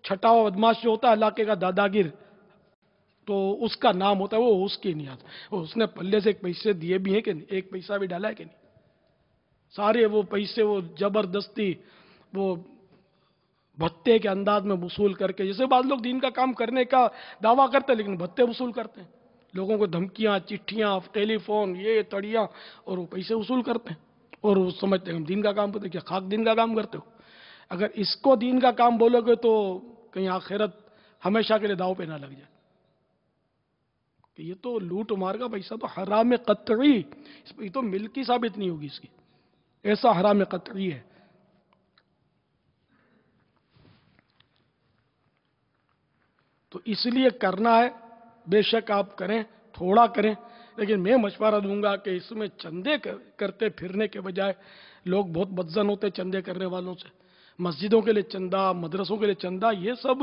छठा बदमाश जो होता है इलाके का दादागिर, तो उसका नाम होता है, वो उसकी नियाज। वो उसने पल्ले से एक पैसे दिए भी हैं कि नहीं, एक पैसा भी डाला है कि नहीं, सारे वो पैसे वो जबरदस्ती वो भत्ते के अंदाज में वसूल करके, जैसे बाद लोग दीन का काम करने का दावा करते हैं लेकिन भत्ते वसूल करते हैं, लोगों को धमकियां, चिट्ठियां, टेलीफोन, ये तड़ियां, और वो पैसे वसूल करते हैं और वो समझते हैं हम दीन का काम करते हैं। क्या खाक दीन का काम करते हो? अगर इसको दीन का काम बोलोगे तो कहीं आखिरत हमेशा के लिए दाव पे ना लग जाए कि ये तो लूट मार का पैसा तो हराम कतई, ये तो मिल्की साबित नहीं होगी इसकी, ऐसा हराम कतई है। तो इसलिए करना है, बेशक आप करें, थोड़ा करें, लेकिन मैं मशवरा दूंगा कि इसमें चंदे करते फिरने के बजाय, लोग बहुत बदजन होते हैं चंदे करने वालों से, मस्जिदों के लिए चंदा, मदरसों के लिए चंदा, ये सब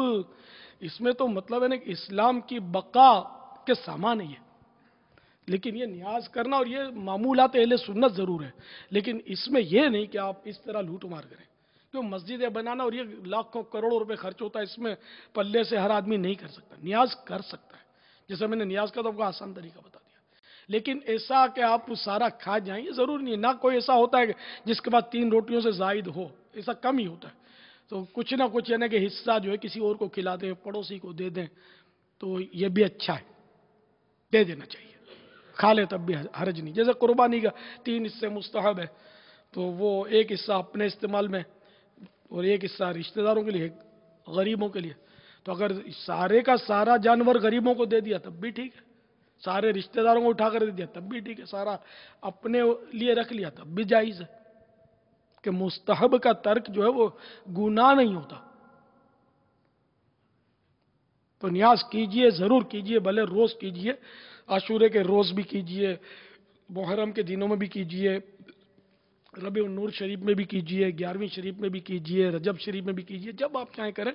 इसमें तो मतलब है ना कि इस्लाम की बका के सामान है ये। लेकिन ये नियाज करना और ये मामूलात अहले सुन्नत जरूर है, लेकिन इसमें ये नहीं कि आप इस तरह लूट मार करें। क्यों मस्जिदें बनाना और ये लाखों करोड़ों रुपए खर्च होता है, इसमें पल्ले से हर आदमी नहीं कर सकता। नियाज कर सकता है, जैसे मैंने नियाज का तो आपको आसान तरीका बता दिया, लेकिन ऐसा कि आप सारा खा जाएं ये जरूरी नहीं है। ना कोई ऐसा होता है जिसके पास 3 रोटियों से जायद हो, ऐसा कम ही होता है। तो कुछ ना कुछ यानी कि हिस्सा जो है किसी और को खिला दें, पड़ोसी को दे दें, तो ये भी अच्छा है, दे देना चाहिए, खा ले तब भी हर्ज नहीं। जैसे कुर्बानी का 3 हिस्से मुस्तहब है, तो वो एक हिस्सा अपने इस्तेमाल में और एक हिस्सा रिश्तेदारों के लिए, गरीबों के लिए। तो अगर सारे का सारा जानवर गरीबों को दे दिया तब भी ठीक है, सारे रिश्तेदारों को उठाकर दे दिया तब भी ठीक है, सारा अपने लिए रख लिया तब भी जायज है, कि मुस्तहब का तर्क जो है वो गुनाह नहीं होता। तो नियाज कीजिए, जरूर कीजिए, भले रोज कीजिए, आशूरे के रोज भी कीजिए, मुहर्रम के दिनों में भी कीजिए, रबी नूर शरीफ में भी कीजिए, 11वीं शरीफ में भी कीजिए, रजब शरीफ में भी कीजिए, जब आप चाहें करें।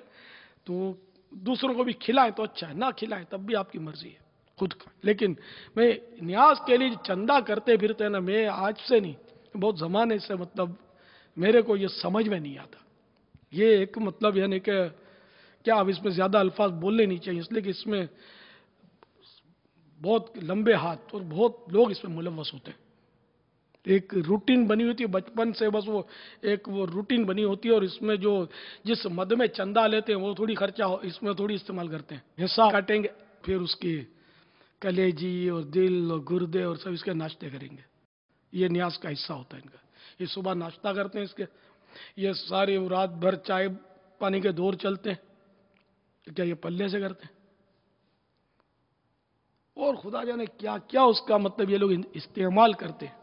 तो दूसरों को भी खिलाएं तो अच्छा है, ना खिलाएं तब भी आपकी मर्जी है खुद का। लेकिन मैं न्याज के लिए चंदा करते फिरते ना, मैं आज से नहीं, बहुत ज़माने से मतलब मेरे को ये समझ में नहीं आता। ये एक मतलब यानी कि क्या, अब इसमें ज़्यादा अल्फाज बोलने नहीं चाहिए, इसलिए कि इसमें बहुत लंबे हाथ और बहुत लोग इसमें मुलव्वस होते हैं। एक रूटीन बनी होती है बचपन से, बस वो एक वो रूटीन बनी होती है, और इसमें जो जिस मद में चंदा लेते हैं वो थोड़ी खर्चा इसमें थोड़ी इस्तेमाल करते हैं। हिस्सा काटेंगे, फिर उसकी कलेजी और दिल और गुर्दे और सब इसके नाश्ते करेंगे, ये न्याज का हिस्सा होता है इनका। ये सुबह नाश्ता करते हैं इसके, ये सारी रात भर चाय पानी के दौर चलते हैं, तो क्या ये पल्ले से करते हैं? और खुदा जाने क्या क्या उसका मतलब ये लोग इस्तेमाल करते हैं।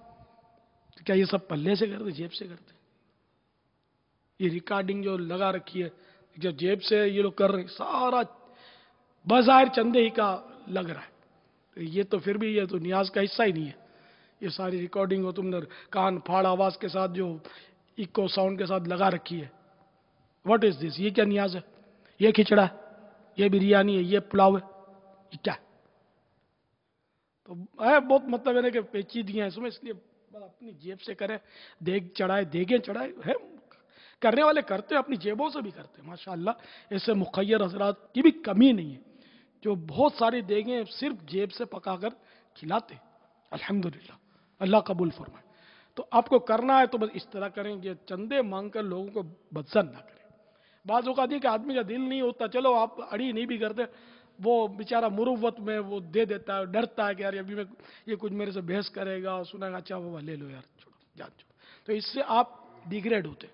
तो क्या ये सब पल्ले से करते, जेब से करते? ये रिकॉर्डिंग जो लगा रखी है, जो जेब से ये लोग कर रहे हैं, सारा बाजार चंदे ही का लग रहा है। तो ये तो फिर भी ये तो नियाज का हिस्सा ही नहीं है। ये सारी रिकॉर्डिंग हो तुमने कान फाड़ आवाज के साथ जो इको साउंड के साथ लगा रखी है, व्हाट इज दिस? ये क्या नियाज है? ये खिचड़ा है, ये बिरयानी है, ये पुलाव है, ये क्या है? तो है बहुत मतलब है ना कि पेचीदगियां हैं इसमें, इसलिए अपनी जेब से करे, देग चढ़ाए, देगे चढ़ाए है, करने वाले करते हैं, अपनी जेबों से भी करते हैं माशाअल्लाह। ऐसे मुखय्यर हजरात की भी कमी नहीं है जो बहुत सारी देगें सिर्फ जेब से पकाकर खिलाते। अल्हम्दुलिल्लाह, अल्लाह कबूल फरमाए। तो आपको करना है तो बस इस तरह करेंगे, चंदे मांगकर लोगों को बदसन ना करें। बाज़ औक़ात कि आदमी का दिल नहीं होता, चलो आप अड़ी नहीं भी करते, वो बेचारा मुरुव्वत में वो दे देता है, डरता है कि यार अभी मैं ये कुछ मेरे से बहस करेगा और सुनाएगा, अच्छा बाबा ले लो यार, छोड़ो, जान छोड़ो। तो इससे आप डिग्रेड होते,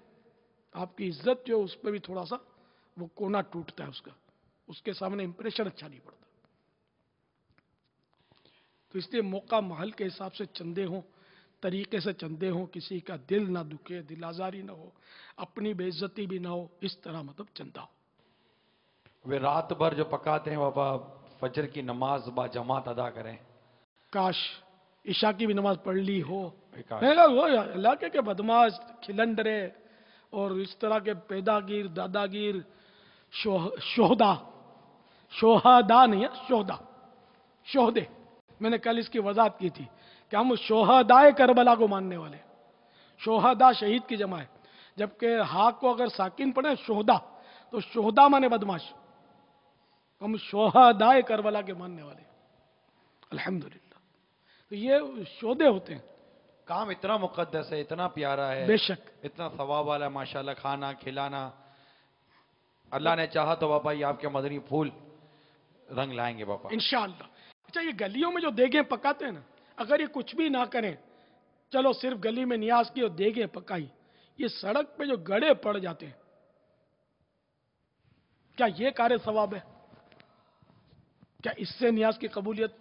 आपकी इज्जत जो उस पर भी थोड़ा सा वो कोना टूटता है उसका, उसके सामने इंप्रेशन अच्छा नहीं पड़ता। तो इसलिए मौका महल के हिसाब से चंदे हों, तरीके से चंदे हों, किसी का दिल ना दुखे, दिल आजारी ना हो, अपनी बेइज्जती भी ना हो, इस तरह मतलब चंदा हो।
वे रात भर जो पकाते हैं बाबा, फजर की नमाज बा जमात अदा करें।
काश ईशा की भी नमाज पढ़ ली हो।
काश।
मैं कहा वो इलाके के बदमाश खिलंडरे और इस तरह के पैदागीर दादागीर शोहदा, शोहदा नहीं है, शोहदा, शोहदे, मैंने कल इसकी वजाहत की थी कि हम शोहदाए करबला को मानने वाले। शोहदा शहीद की जमा है, जबकि हा को अगर साकिन पढ़े शोहदा तो शोहदा माने बदमाश। हम शोहदाए करबला के मानने वाले, अल्हम्दुलिल्लाह। तो ये शोहदे होते हैं।
काम इतना मुकद्दस है, इतना प्यारा है,
बेशक
इतना सवाब वाला है माशाल्लाह, खाना खिलाना। अल्लाह ने चाहा तो बाबा ये आपके मदनी फूल रंग लाएंगे बाबा
इंशाअल्लाह। अच्छा, ये गलियों में जो देगे पकाते हैं ना, अगर ये कुछ भी ना करें, चलो सिर्फ गली में नियाज की और देगे पकाई, ये सड़क पे जो गड़े पड़ जाते हैं, क्या ये कार्य सवाब है? क्या इससे नियाज की कबूलियत?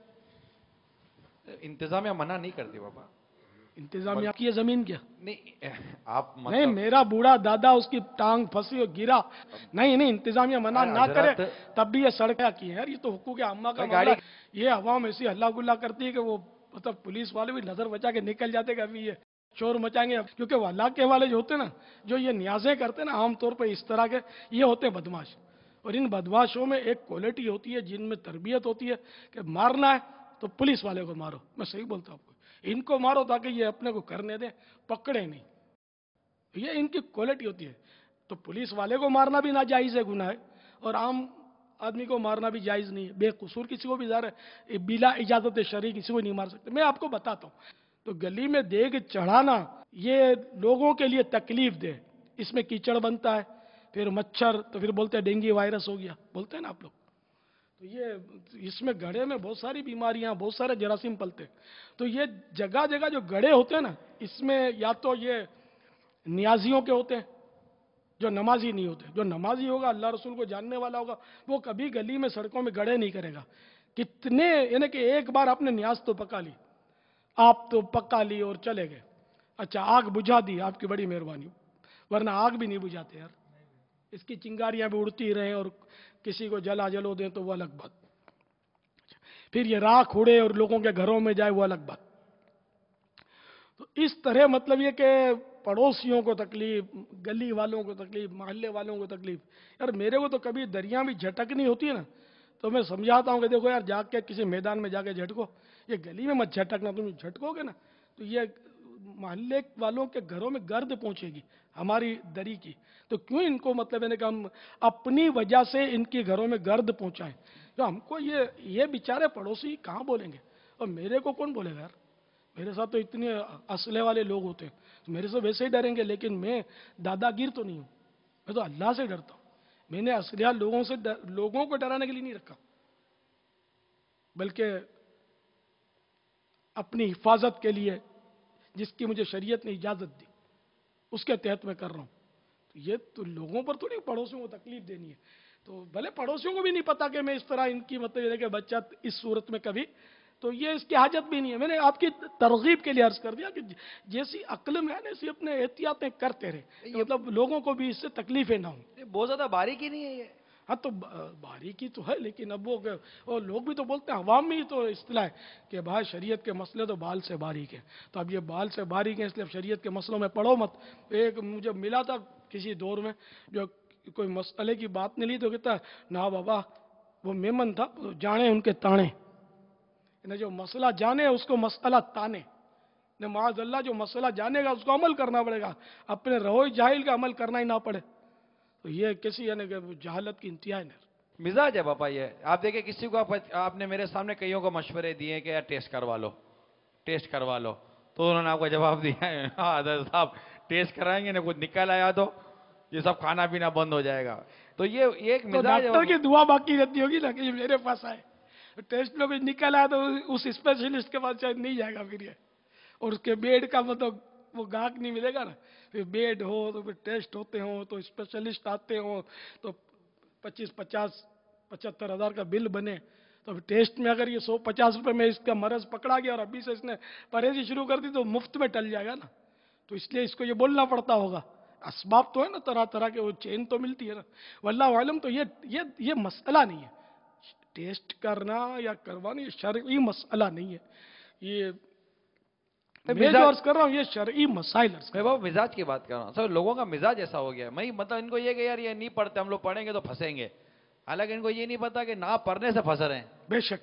इंतजामिया मना नहीं करती बाबा।
इंतजामिया की ये जमीन क्या?
नहीं आप मतलब
नहीं, मेरा बूढ़ा दादा उसकी टांग फंसी और गिरा, नहीं नहीं, इंतजामिया मना ना करे तब भी ये सड़कें की है यार, ये तो हुकूक अम्मा का मामला है। ये अवाम ऐसी हल्ला गुल्ला करती है कि वो मतलब पुलिस वाले भी नजर बचा के निकल जाते कि अभी ये शोर मचाएंगे, क्योंकि वो अल्लाह के वाले जो होते हैं ना, जो ये न्याज़ें करते हैं ना, आमतौर पर इस तरह के ये होते हैं बदमाश। और इन बदमाशों में एक क्वालिटी होती है, जिनमें तरबियत होती है कि मारना है तो पुलिस वाले को मारो। मैं सही बोलता हूँ आपको, इनको मारो ताकि ये अपने को करने दें, पकड़े नहीं। ये इनकी क्वालिटी होती है। तो पुलिस वाले को मारना भी नाजायज़ है, गुनाह है, और आम आदमी को मारना भी जायज़ नहीं है। बेकसूर किसी को भी ज़ाहिर है बिला इजाज़त शरई किसी को नहीं मार सकते। मैं आपको बताता हूँ, तो गली में देग चढ़ाना ये लोगों के लिए तकलीफ दे, इसमें कीचड़ बनता है, फिर मच्छर, तो फिर बोलते हैं डेंगू वायरस हो गया, बोलते हैं ना आप लोग। तो ये इसमें गड़े में बहुत सारी बीमारियां, बहुत सारे जरासीम पलते हैं। तो ये जगह जगह जो गड़े होते हैं ना, इसमें या तो ये नियाजियों के होते हैं जो नमाजी नहीं होते। जो नमाजी होगा, अल्लाह रसूल को जानने वाला होगा, वो कभी गली में सड़कों में गड़े नहीं करेगा। कितने, यानी कि एक बार आपने न्याज तो पका ली, आप तो पका ली और चले गए, अच्छा आग बुझा दी, आपकी बड़ी मेहरबानी, वरना आग भी नहीं बुझाते यार। इसकी चिंगारियां भी उड़ती रहें और किसी को जलो दें तो वो अलग बात। फिर ये राख उड़े और लोगों के घरों में जाए, वो अलग बात। तो इस तरह मतलब ये कि पड़ोसियों को तकलीफ, गली वालों को तकलीफ, मोहल्ले वालों को तकलीफ। यार मेरे को तो कभी दरिया भी झटकनी होती है ना, तो मैं समझाता हूँ कि देखो यार, जाके किसी मैदान में जाके झटको, ये गली में मत झटकना, तुम झटकोगे ना तो ये मोहल्ले वालों के घरों में गर्द पहुंचेगी हमारी दरी की। तो क्यों इनको मतलब है कि हम अपनी वजह से इनके घरों में गर्द पहुंचाएं? तो हमको ये बेचारे पड़ोसी कहाँ बोलेंगे, और मेरे को कौन बोलेगा यार? मेरे साथ तो इतने असले वाले लोग होते हैं, तो मेरे से वैसे ही डरेंगे। लेकिन मैं दादागिर तो नहीं हूँ, मैं तो अल्लाह से डरता हूँ। मैंने असलिया लोगों को डराने के लिए नहीं रखा, बल्कि अपनी हिफाजत के लिए, जिसकी मुझे शरीयत ने इजाज़त दी, उसके तहत मैं कर रहा हूँ। तो ये तो लोगों पर थोड़ी पड़ोसियों को तकलीफ देनी है। तो भले पड़ोसियों को भी नहीं पता कि मैं इस तरह इनकी मतलब ये कि बच्चा इस सूरत में कभी, तो ये इसकी हाजत भी नहीं है। मैंने आपकी तरगीब के लिए अर्ज कर दिया कि जैसी अक्ल में है ना, ऐसी अपने एहतियातें करते रहे, मतलब लोगों को भी इससे तकलीफें ना हो।
बहुत ज्यादा बारीकी नहीं है ये।
हाँ तो बारीकी तो है, लेकिन अब वो लोग भी तो बोलते हैं, अवाम में ही तो इस्तिलाह है कि भाई शरीयत के मसले तो बाल से बारीक है। तो अब ये बाल से बारीक है, इसलिए शरीयत के मसलों में पढ़ो मत। एक मुझे मिला था किसी दौर में, जो कोई मसले की बात नहीं ली, तो कहता ना बाबा वो मेमन था, तो जाने उनके ताने, जो मसला जाने उसको मसला ताने। ने माज़ अल्लाह, जो मसला जानेगा उसको अमल करना पड़ेगा, अपने रहो जाहिल का अमल करना ही ना पड़े। तो ये किसी यानी कि जहालत की इंतहा है।
मिजाज है पापा ये। आप देखिए, किसी को आपने मेरे सामने कईयों को मशवरे दिए कि यार टेस्ट करवा लो, टेस्ट करवा लो, तो उन्होंने आपको जवाब दिया है, हाँ साहब टेस्ट कराएंगे ना, कुछ निकल आया तो ये सब खाना पीना बंद हो जाएगा। تو یہ ایک
تو
مزاج
ڈاکٹر کی دعا باقی رہتی ہوگی نا کہ یہ میرے پاس آئے، ٹیسٹ میں کچھ نکل آیا تو اس اسپیشلسٹ کے پاس شاید نہیں جائے گا پھر یہ، اور اس کے بیڈ کا مطلب وہ گاہک نہیں ملے گا نا، پھر بیڈ ہو تو پھر ٹیسٹ ہوتے ہوں تو اسپیشلسٹ آتے ہوں تو 25-50-75 ہزار کا بل بنے، تو اب ٹیسٹ میں اگر یہ 150 روپے میں اس کا مرض پکڑا گیا اور ابھی سے اس نے پرہیزی شروع کر دی تو مفت میں ٹل جائے گا نا، تو اس لیے اس کو یہ بولنا پڑتا ہوگا، اسباب تو ہے نا طرح طرح کے، وہ چین تو ملتی ہے نا، واللہ عالم. تو یہ مسئلہ نہیں ہے ٹیسٹ کرنا یا کروانا، یہ شرعی مسئلہ نہیں ہے، یہ میں جو عرض کر رہا ہوں یہ شرعی مسائل عرض کر
میں
رہا ہوں.
بابا مزاج کی بات کر رہا ہوں. سر لوگوں کا مزاج ایسا ہو گیا ہے، میں مطلب ان کو یہ کہ یار یہ نہیں پڑھتے، ہم لوگ پڑھیں گے تو پھنسیں گے، حالانکہ ان کو یہ نہیں پتا کہ نہ پڑھنے سے پھنس رہے ہیں.
بے شک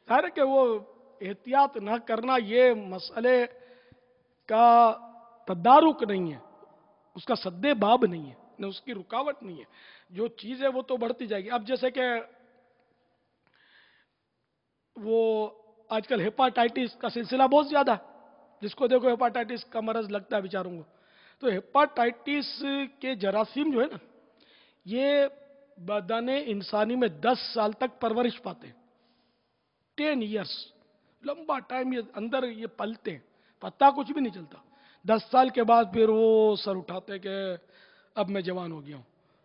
ظاہر ہے کہ وہ احتیاط نہ کرنا یہ مسئلے کا تدارک نہیں ہے، اس کا سد باب نہیں ہے، نہ اس کی رکاوٹ نہیں ہے، جو چیز ہے وہ تو بڑھتی جائے گی. اب جیسے کہ وہ آج کل ہیپاٹائٹس کا سلسلہ بہت زیادہ ہے، جس کو دیکھو ہیپاٹائٹس کا مرض لگتا ہے بیچاروں کو. تو ہیپاٹائٹس کے جراثیم جو ہے نا یہ بدن انسانی میں 10 سال تک پرورش پاتے ہیں، 10 ایئرس، لمبا ٹائم یہ اندر یہ پلتے ہیں، پتہ کچھ بھی نہیں چلتا. 10 سال کے بعد پھر وہ سر اٹھاتے کہ اب میں جوان ہو گیا ہوں،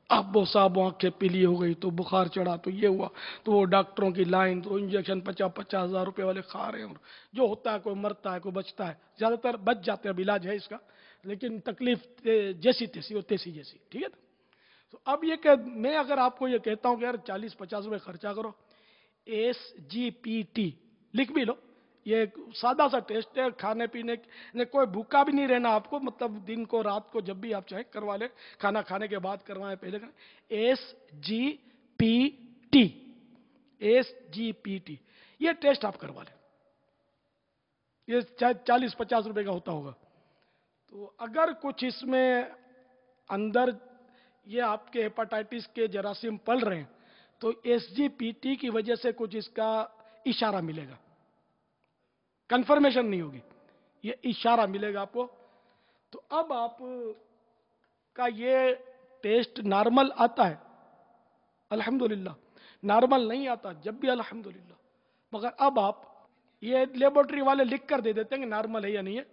اب وہ صاحب آنکھیں پیلی ہو گئی تو بخار چڑھا تو یہ ہوا، تو وہ ڈاکٹروں کی لائن، تو انجیکشن 50-50 ہزار روپے والے کھا رہے ہیں، اور جو ہوتا ہے کوئی مرتا ہے کوئی بچتا ہے، زیادہ تر بچ جاتے ہیں، اب علاج ہے اس کا، لیکن تکلیف جیسی تیسی اور تیسی جیسی، ٹھیک ہے نا. تو اب یہ کہ میں اگر آپ کو یہ کہتا ہوں کہ یار 40-50 روپے خرچہ کرو، SGPT لکھ بھی لو، یہ ایک سادہ سا ٹیسٹ ہے، کھانے پینے کوئی بھوکا بھی نہیں رہنا آپ کو، مطلب دن کو رات کو جب بھی آپ چاہیں کروا لیں، کھانا کھانے کے بعد کروائیں پہلے کریں. SGPT یہ ٹیسٹ آپ کروا لیں، یہ 40-50 روپے کا ہوتا ہوگا. تو اگر کچھ اس میں اندر یہ آپ کے ہیپاٹائٹس کے جراثیم پل رہے ہیں تو SGPT کی وجہ سے کچھ اس کا اشارہ ملے گا، کنفرمیشن نہیں ہوگی، یہ اشارہ ملے گا آپ کو. تو اب آپ کا یہ ٹیسٹ نارمل آتا ہے الحمدللہ، نارمل نہیں آتا جب بھی الحمدللہ، مگر اب آپ یہ لیبورٹری والے لکھ کر دے دیتے ہیں کہ نارمل ہے یا نہیں ہے،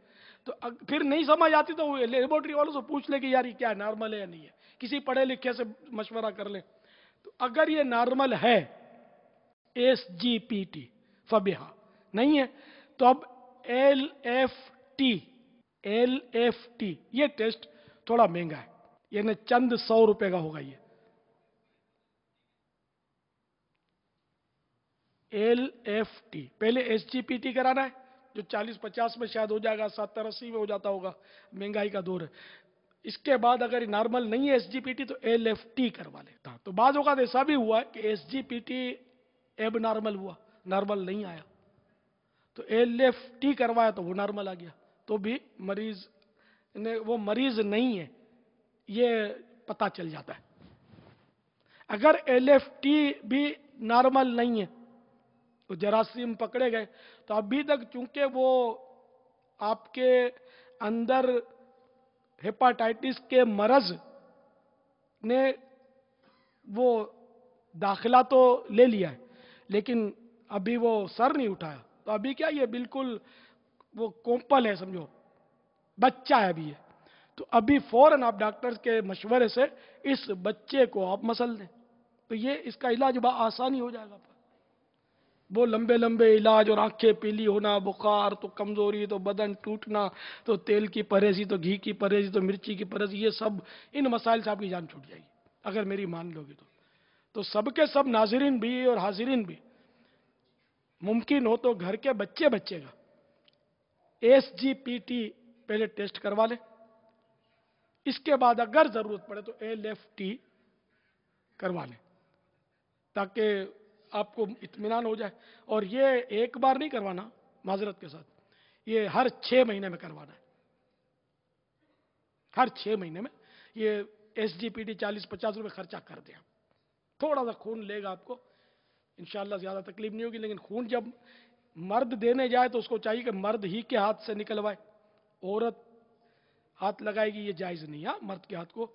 تو پھر نہیں سمجھ آتی تو وہ لیبورٹری والوں سے پوچھ لے کہ یار یہ کیا ہے، نارمل ہے یا نہیں ہے، کسی پڑھے لکھے سے مشورہ کر لیں. تو اگر یہ نارمل ہے SGPT فبہا، نہیں ہے تو اب LFT یہ ٹیسٹ تھوڑا مہنگا ہے، یعنی چند 100 روپے کا ہوگا. یہ LFT پہلے SGPT کرانا ہے جو 40-50 میں شاید ہو جائے گا، 70-80 میں ہو جاتا ہوگا، مہنگائی کا دور ہے. اس کے بعد اگر نارمل نہیں ہے SGPT تو LFT کروا لیتا. تو بعض اوقات ایسا بھی ہوا ہے کہ SGPT اب نارمل ہوا، نارمل نہیں آیا، تو LFT کروایا تو وہ نارمل آ گیا، تو بھی مریض نے وہ مریض نہیں ہے یہ پتا چل جاتا ہے. اگر LFT بھی نارمل نہیں ہے تو جراثیم پکڑے گئے تو ابھی تک چونکہ وہ آپ کے اندر ہیپاٹائٹس کے مرض نے وہ داخلہ تو لے لیا ہے لیکن ابھی وہ سر نہیں اٹھایا، تو ابھی کیا یہ بالکل وہ کومپل ہے، سمجھو بچہ ہے ابھی یہ، تو ابھی فوراً آپ ڈاکٹر کے مشورے سے اس بچے کو آپ مسل دیں تو یہ اس کا علاج آسانی ہو جائے گا. وہ لمبے لمبے علاج اور آنکھیں پیلی ہونا، بخار تو کمزوری تو بدن ٹوٹنا تو تیل کی پرہیزی تو گھی کی پرہیزی تو مرچی کی پرہیزی، یہ سب ان مسائل سے آپ کی جان چھوٹ جائے گی اگر میری مان لو گے تو سب کے سب ناظرین بھی اور حاضرین بھی ممکن ہو تو گھر کے بچے کا SGPT پہلے ٹیسٹ کروا لیں، اس کے بعد اگر ضرورت پڑے تو LFT کروا لیں تاکہ آپ کو اطمینان ہو جائے. اور یہ ایک بار نہیں کروانا، معذرت کے ساتھ یہ ہر 6 مہینے میں کروانا ہے، ہر 6 مہینے میں. یہ SGPT 40-50 روپے خرچہ کر دیں، تھوڑا سا خون لے گا آپ کو، انشاءاللہ زیادہ تکلیف نہیں ہوگی. لیکن خون جب مرد دینے جائے تو اس کو چاہیے کہ مرد ہی کے ہاتھ سے نکلوائے، عورت ہاتھ لگائے گی یہ جائز نہیں ہے، مرد کے ہاتھ کو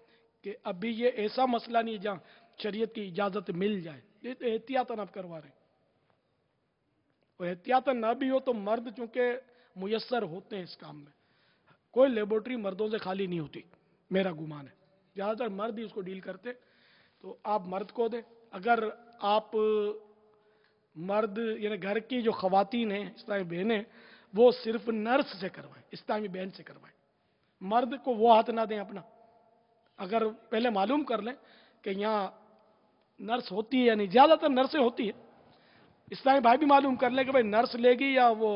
कि अभी ये ऐसा मसला नहीं है जहां शरीयत की इजाजत मिल जाए, ये तो एहतियातन आप करवा रहे हैं। और एहतियातन ना भी हो तो मर्द चूंकि मुयस्सर होते हैं इस काम में, कोई लेबोरेटरी मर्दों से खाली नहीं होती, मेरा गुमान है, ज़्यादातर मर्द ही उसको डील करते। तो आप मर्द को दें। अगर आप मर्द यानी घर की जो खवातीन हैं, इस्लामी बहनें, वो सिर्फ नर्स से करवाएं, इस्लामी बहन से करवाएं, मर्द को वो हाथ ना दें अपना। अगर पहले मालूम कर लें कि यहाँ नर्स होती है या नहीं, ज़्यादातर नर्सें होती है, इस्लामी भाई भी मालूम कर ले कि भाई नर्स लेगी या वो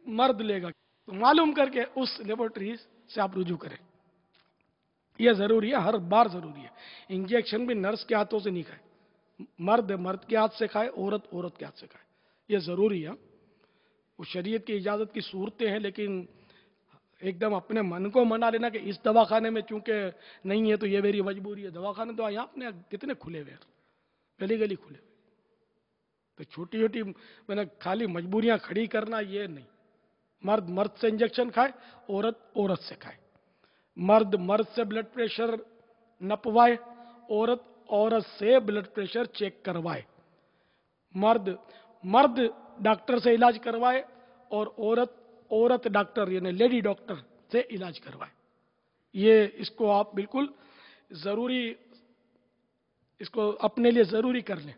मर्द लेगा, तो मालूम करके उस लेबोरेटरी से आप रुजू करें। यह जरूरी है, हर बार जरूरी है। इंजेक्शन भी नर्स के हाथों से नहीं खाए, मर्द मर्द के हाथ से खाए, औरत औरत के हाथ से खाए, यह जरूरी है। वो शरीयत की इजाजत की सूरतें हैं, लेकिन एकदम अपने मन को मना लेना कि इस दवाखाने में चूंकि नहीं है तो ये मेरी मजबूरी है। दवाखाने तो यहाँ अपने कितने खुले हुए हैं, गली गली खुले हुए। तो छोटी छोटी मैंने खाली मजबूरियां खड़ी करना ये नहीं। मर्द मर्द से इंजेक्शन खाए, औरत औरत से खाए। मर्द मर्द से ब्लड प्रेशर नपवाए, औरत औरत से ब्लड प्रेशर चेक करवाए। मर्द मर्द डॉक्टर से इलाज करवाए और औरत औरत डॉक्टर यानी लेडी डॉक्टर से इलाज करवाए। ये इसको आप बिल्कुल जरूरी, इसको अपने लिए जरूरी कर लें,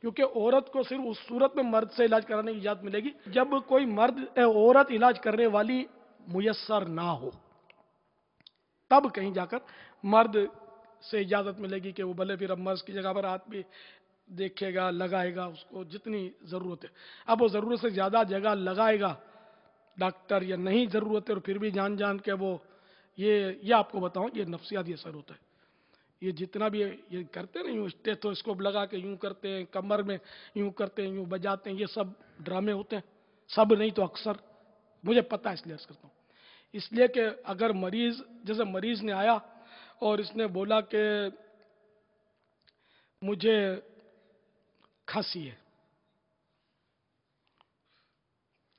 क्योंकि औरत को सिर्फ उस सूरत में मर्द से इलाज कराने की इजाजत मिलेगी जब कोई मर्द औरत इलाज करने वाली मुयस्सर ना हो, तब कहीं जाकर मर्द से इजाजत मिलेगी कि वो भले फिर अब मर्ज की जगह पर हाथ भी देखेगा, लगाएगा, उसको जितनी जरूरत है। अब वो जरूरत से ज्यादा जगह लगाएगा डॉक्टर या नहीं जरूरत है और फिर भी जान जान के वो ये आपको बताऊं, ये नफ्सियाती असर होता है। ये जितना भी ये करते हैं ना, यूं स्टेथोस्कोप लगा के यूं करते हैं, कमर में यूं करते हैं, यूं बजाते हैं, ये सब ड्रामे होते हैं। सब नहीं तो अक्सर, मुझे पता है इसलिए अर्ज करता हूँ। इसलिए कि अगर मरीज, जैसे मरीज ने आया और इसने बोला कि मुझे खांसी है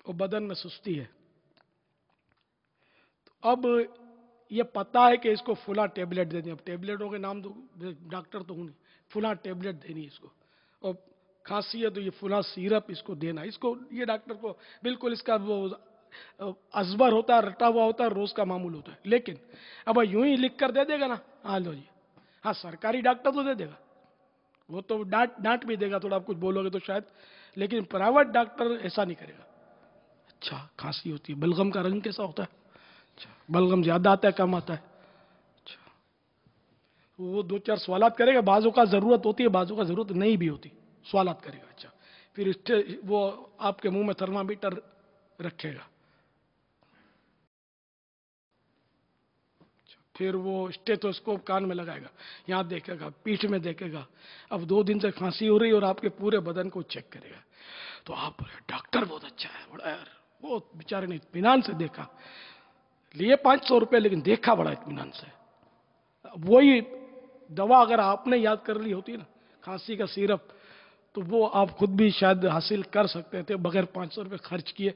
और बदन में सुस्ती है, तो अब ये पता है कि इसको फुला टेबलेट दे दें। अब टेबलेटों के नाम तो डॉक्टर तो हूं नहीं, फुला टेबलेट देनी है इसको, और खांसी है तो ये फुला सिरप इसको देना। इसको ये डॉक्टर को बिल्कुल इसका वो अजबर होता है, रटा हुआ होता है, रोज का मामूल होता है। लेकिन अब यूं ही लिख कर दे देगा ना, हाँ लो जी, हाँ सरकारी डॉक्टर तो दे देगा, वो तो डांट भी देगा, थोड़ा आप कुछ बोलोगे तो शायद, लेकिन प्राइवेट डॉक्टर ऐसा नहीं करेगा। अच्छा खांसी होती है, बलगम का रंग कैसा होता है? अच्छा बलगम ज्यादा आता है कम आता है? अच्छा वो दो चार सवालात करेगा, बाजू का जरूरत होती है, बाजू का जरूरत नहीं भी होती, सवालात करेगा। अच्छा फिर वो आपके मुंह में थर्मामीटर रखेगा, फिर वो स्टेथोस्कोप कान में लगाएगा, यहाँ देखेगा, पीठ में देखेगा। अब 2 दिन से खांसी हो रही है और आपके पूरे बदन को चेक करेगा, तो आप बोले डॉक्टर बहुत अच्छा है, बड़ा यार, वो बेचारे ने इत्मीनान से देखा, लिए 500 रुपये, लेकिन देखा बड़ा इत्मीनान से। वही दवा अगर आपने याद कर ली होती ना, खांसी का सिरप, तो वो आप खुद भी शायद हासिल कर सकते थे बगैर 500 रुपये खर्च किए,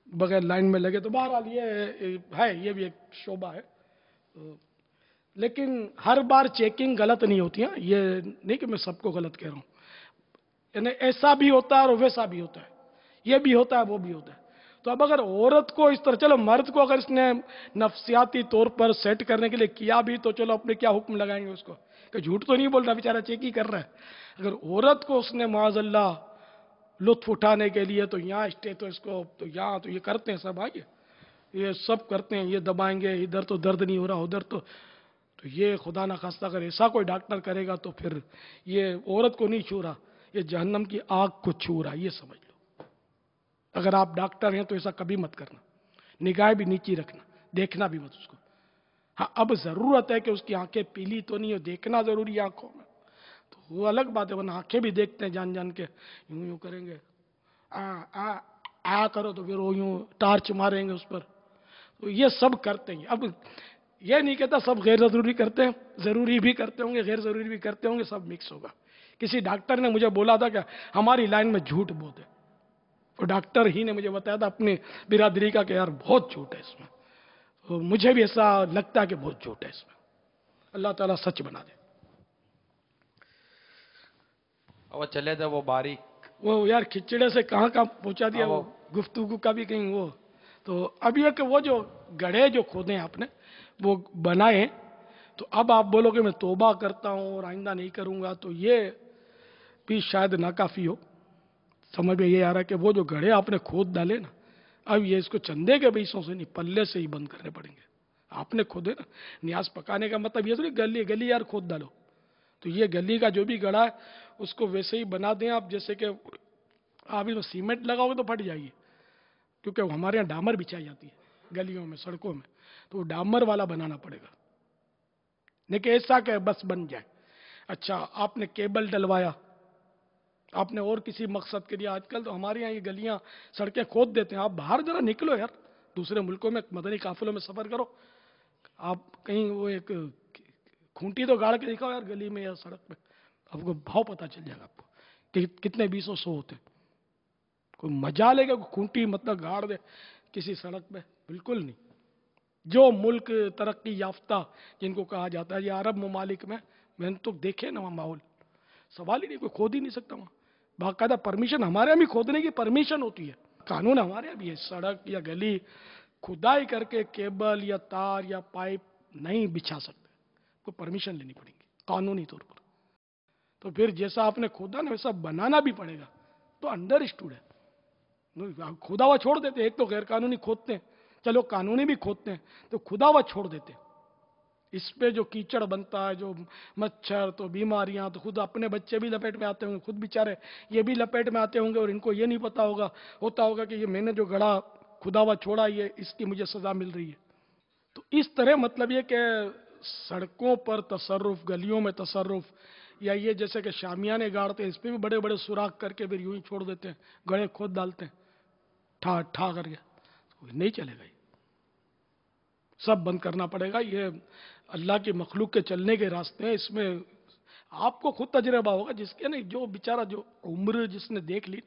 बगैर लाइन में लगे। तो बहरहाल ये है, ये भी एक शोबा है। लेकिन हर बार चेकिंग गलत नहीं होती है, ये नहीं कि मैं सबको गलत कह रहा हूं, यानी ऐसा भी होता है और वैसा भी होता है, ये भी होता है वो भी होता है। तो अब अगर औरत को इस तरह, चलो मर्द को अगर इसने नफ्सियाती तौर पर सेट करने के लिए किया भी, तो चलो अपने क्या हुक्म लगाएंगे उसको कि झूठ तो नहीं बोल रहा, बेचारा चेक ही कर रहा है। अगर औरत को उसने माज़अल्लाह लुत्फ उठाने के लिए, तो यहाँ स्टेथोस्कोप, तो यहाँ तो ये करते हैं सब, आगे ये सब करते हैं, ये दबाएंगे, इधर तो दर्द नहीं हो रहा, उधर तो ये खुदा ना खास्ता अगर ऐसा कोई डॉक्टर करेगा तो फिर ये औरत को नहीं छू रहा, ये जहन्नम की आग को छू रहा, ये समझ लो। अगर आप डॉक्टर हैं तो ऐसा कभी मत करना, निगाह भी नीची रखना, देखना भी मत उसको। हाँ अब जरूरत है कि उसकी आंखें पीली तो नहीं हो, देखना जरूरी है आंखों में, तो वो अलग बात है, वरना आंखें भी देखते हैं जान जान के, यूं यूं करेंगे, आ करो तो फिर वो यूं टार्च मारेंगे उस पर, तो ये सब करते हैं। अब ये नहीं कहता सब गैर जरूरी करते हैं, जरूरी भी करते होंगे, गैर जरूरी भी करते होंगे, सब मिक्स होगा। किसी डॉक्टर ने मुझे बोला था कि हमारी लाइन में झूठ बहुत है, और डॉक्टर ही ने मुझे बताया था अपनी बिरादरी का कि यार बहुत झूठ है इसमें। तो मुझे भी ऐसा लगता है कि बहुत झूठ है इसमें। अल्लाह ताला सच बना दे।
अब चले थे वो बारीक,
वो यार खिचड़े से कहाँ कहाँ पहुंचा दिया
हाँ,
वो गुफ्तगू का भी कहीं वो। तो अब ये कि वो जो गड्ढे जो खोदे हैं आपने वो बनाए, तो अब आप बोलोगे मैं तौबा करता हूँ और आइंदा नहीं करूंगा, तो ये भी शायद नाकाफी हो। समझ में ये आ रहा है कि वो जो गड्ढे आपने खोद डाले ना, अब ये इसको चंदे के पैसों से नहीं, पल्ले से ही बंद करने पड़ेंगे। आपने खोदे ना, न्याज पकाने का मतलब ये तो नहीं गली गली यार खोद डालो। तो ये गली का जो भी गड़ा है उसको वैसे ही बना दें आप, जैसे कि आप इसमें सीमेंट लगाओगे तो फट जाएगी, क्योंकि हमारे यहाँ डामर बिछाई जाती है गलियों में सड़कों में, तो वो डामर वाला बनाना पड़ेगा, नहीं कि ऐसा कि बस बन जाए। अच्छा, आपने केबल डलवाया, आपने और किसी मकसद के लिए, आजकल तो हमारे यहाँ ये गलियां सड़कें खोद देते हैं। आप बाहर जरा निकलो यार, दूसरे मुल्कों में मदनी काफिलों में सफर करो, आप कहीं वो एक खूंटी तो गाड़ के दिखाओ यार गली में या सड़क पे, आपको भाव पता चल जाएगा आपको कि कितने 200 होते। कोई मजा लेगा कोई खूंटी मतलब गाड़ दे किसी सड़क पे? बिल्कुल नहीं। जो मुल्क तरक्की याफ्ता जिनको कहा जाता है, ये अरब ममालिक में मैंने तो देखे ना वहाँ माहौल, सवाल ही नहीं, कोई खोद ही नहीं सकता वहाँ। बाकायदा परमिशन, हमारे यहाँ भी खोदने की परमिशन होती है, कानून हमारे यहाँ भी है। सड़क या गली खुदाई करके केबल या तार या पाइप नहीं बिछा सकते, को परमिशन लेनी पड़ेगी कानूनी तौर पर। तो फिर जैसा आपने खोदा ना वैसा बनाना भी पड़ेगा, तो अंडरस्टूड है। खुदा हुआ छोड़ देते, एक तो गैर कानूनी खोदते हैं, चलो कानूनी भी खोदते हैं, तो खुदा हुआ छोड़ देते। इस पे जो कीचड़ बनता है, जो मच्छर, तो बीमारियां, तो खुद अपने बच्चे भी लपेट में आते होंगे, खुद बेचारे ये भी लपेट में आते होंगे, और इनको ये नहीं पता होगा कि ये मैंने जो गड़ा खुदा हुआ छोड़ा, ये इसकी मुझे सजा मिल रही है। तो इस तरह मतलब ये कि सड़कों पर तसर्रुफ, गलियों में तसर्रुफ, या ये जैसे कि शामियाने गाड़ते हैं, इस पर भी बड़े बड़े सुराख करके फिर यूं ही छोड़ देते हैं, गड़े खोद डालते हैं ठा ठा करके, तो नहीं चलेगा। ये सब बंद करना पड़ेगा। ये अल्लाह की मखलूक के चलने के रास्ते हैं, इसमें आपको खुद तजर्बा होगा। जिसके नहीं, जो बेचारा जो उम्र जिसने देख ली,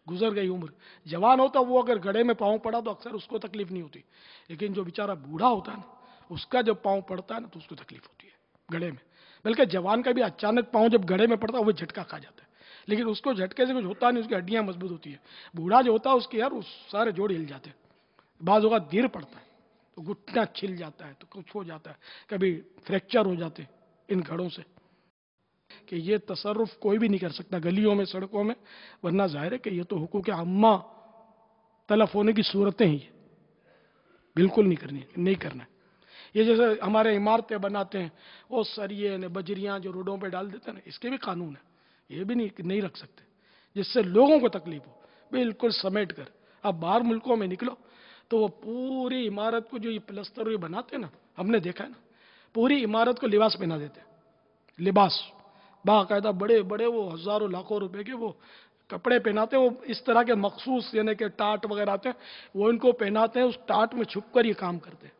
गुजर गई उम्र, जवान होता वो अगर गड्ढे में पाँव पड़ा तो अक्सर उसको तकलीफ नहीं होती, लेकिन जो बेचारा बूढ़ा होता है ना, उसका जब पाँव पड़ता है ना तो उसको तकलीफ होती है गड्ढे में। बल्कि जवान का भी अचानक पाँव जब गड्ढे में पड़ता है वो झटका खा जाता है, लेकिन उसको झटके से कुछ होता नहीं, उसकी हड्डियां मजबूत होती है। बूढ़ा जो होता है उसके यार उस सारे जोड़ हिल जाते हैं, बाज़ होगा गिर पड़ता है तो घुटना छिल जाता है, तो कुछ हो जाता है, कभी फ्रैक्चर हो जाते इन घड़ों से। कि ये तसर्रुफ कोई भी नहीं कर सकता गलियों में सड़कों में, वरना जाहिर है कि ये तो हुकूक अम्मा तलफ होने की सूरतें ही, बिल्कुल नहीं करनी, नहीं करना। ये जैसे हमारे इमारतें बनाते हैं, वो सरिये ने बजरियां जो रोडों पे डाल देते हैं ना, इसके भी कानून है, ये भी नहीं रख सकते जिससे लोगों को तकलीफ हो, बिल्कुल समेट कर। अब बाहर मुल्कों में निकलो तो वो पूरी इमारत को जो ये प्लस्तर ये बनाते हैं ना, हमने देखा है ना, पूरी इमारत को लिबास पहना देते हैं, लिबास बाकायदा बड़े बड़े वो हजारों लाखों रुपए के वो कपड़े पहनाते हैं, वो इस तरह के मखसूस यानी कि टाट वगैरह आते हैं, वो इनको पहनाते हैं, उस टाट में छुप कर ये काम करते हैं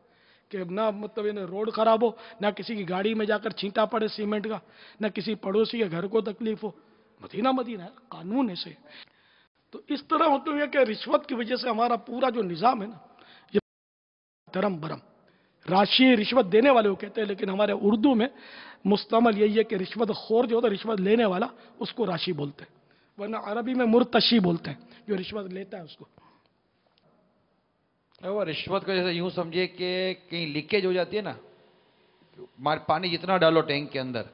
कि ना मतलब इन्हें रोड खराब हो, ना किसी की गाड़ी में जाकर छींटा पड़े सीमेंट का, ना किसी पड़ोसी के घर को तकलीफ हो। मदीना है, कानून ऐसे। तो इस तरह मतलब यह कि रिश्वत की वजह से हमारा पूरा जो निज़ाम है ना, ये धर्म भरम, राशि रिश्वत देने वाले को कहते हैं, लेकिन हमारे उर्दू में मुस्तमल यही है कि रिश्वत खोर जो होता है, रिश्वत लेने वाला, उसको राशि बोलते हैं, वरना अरबी में मुर्तशी बोलते हैं जो रिश्वत लेता है उसको।
वो रिश्वत को जैसे यूं समझिए कि कहीं लीकेज हो जाती है ना, पानी जितना डालो टैंक के अंदर,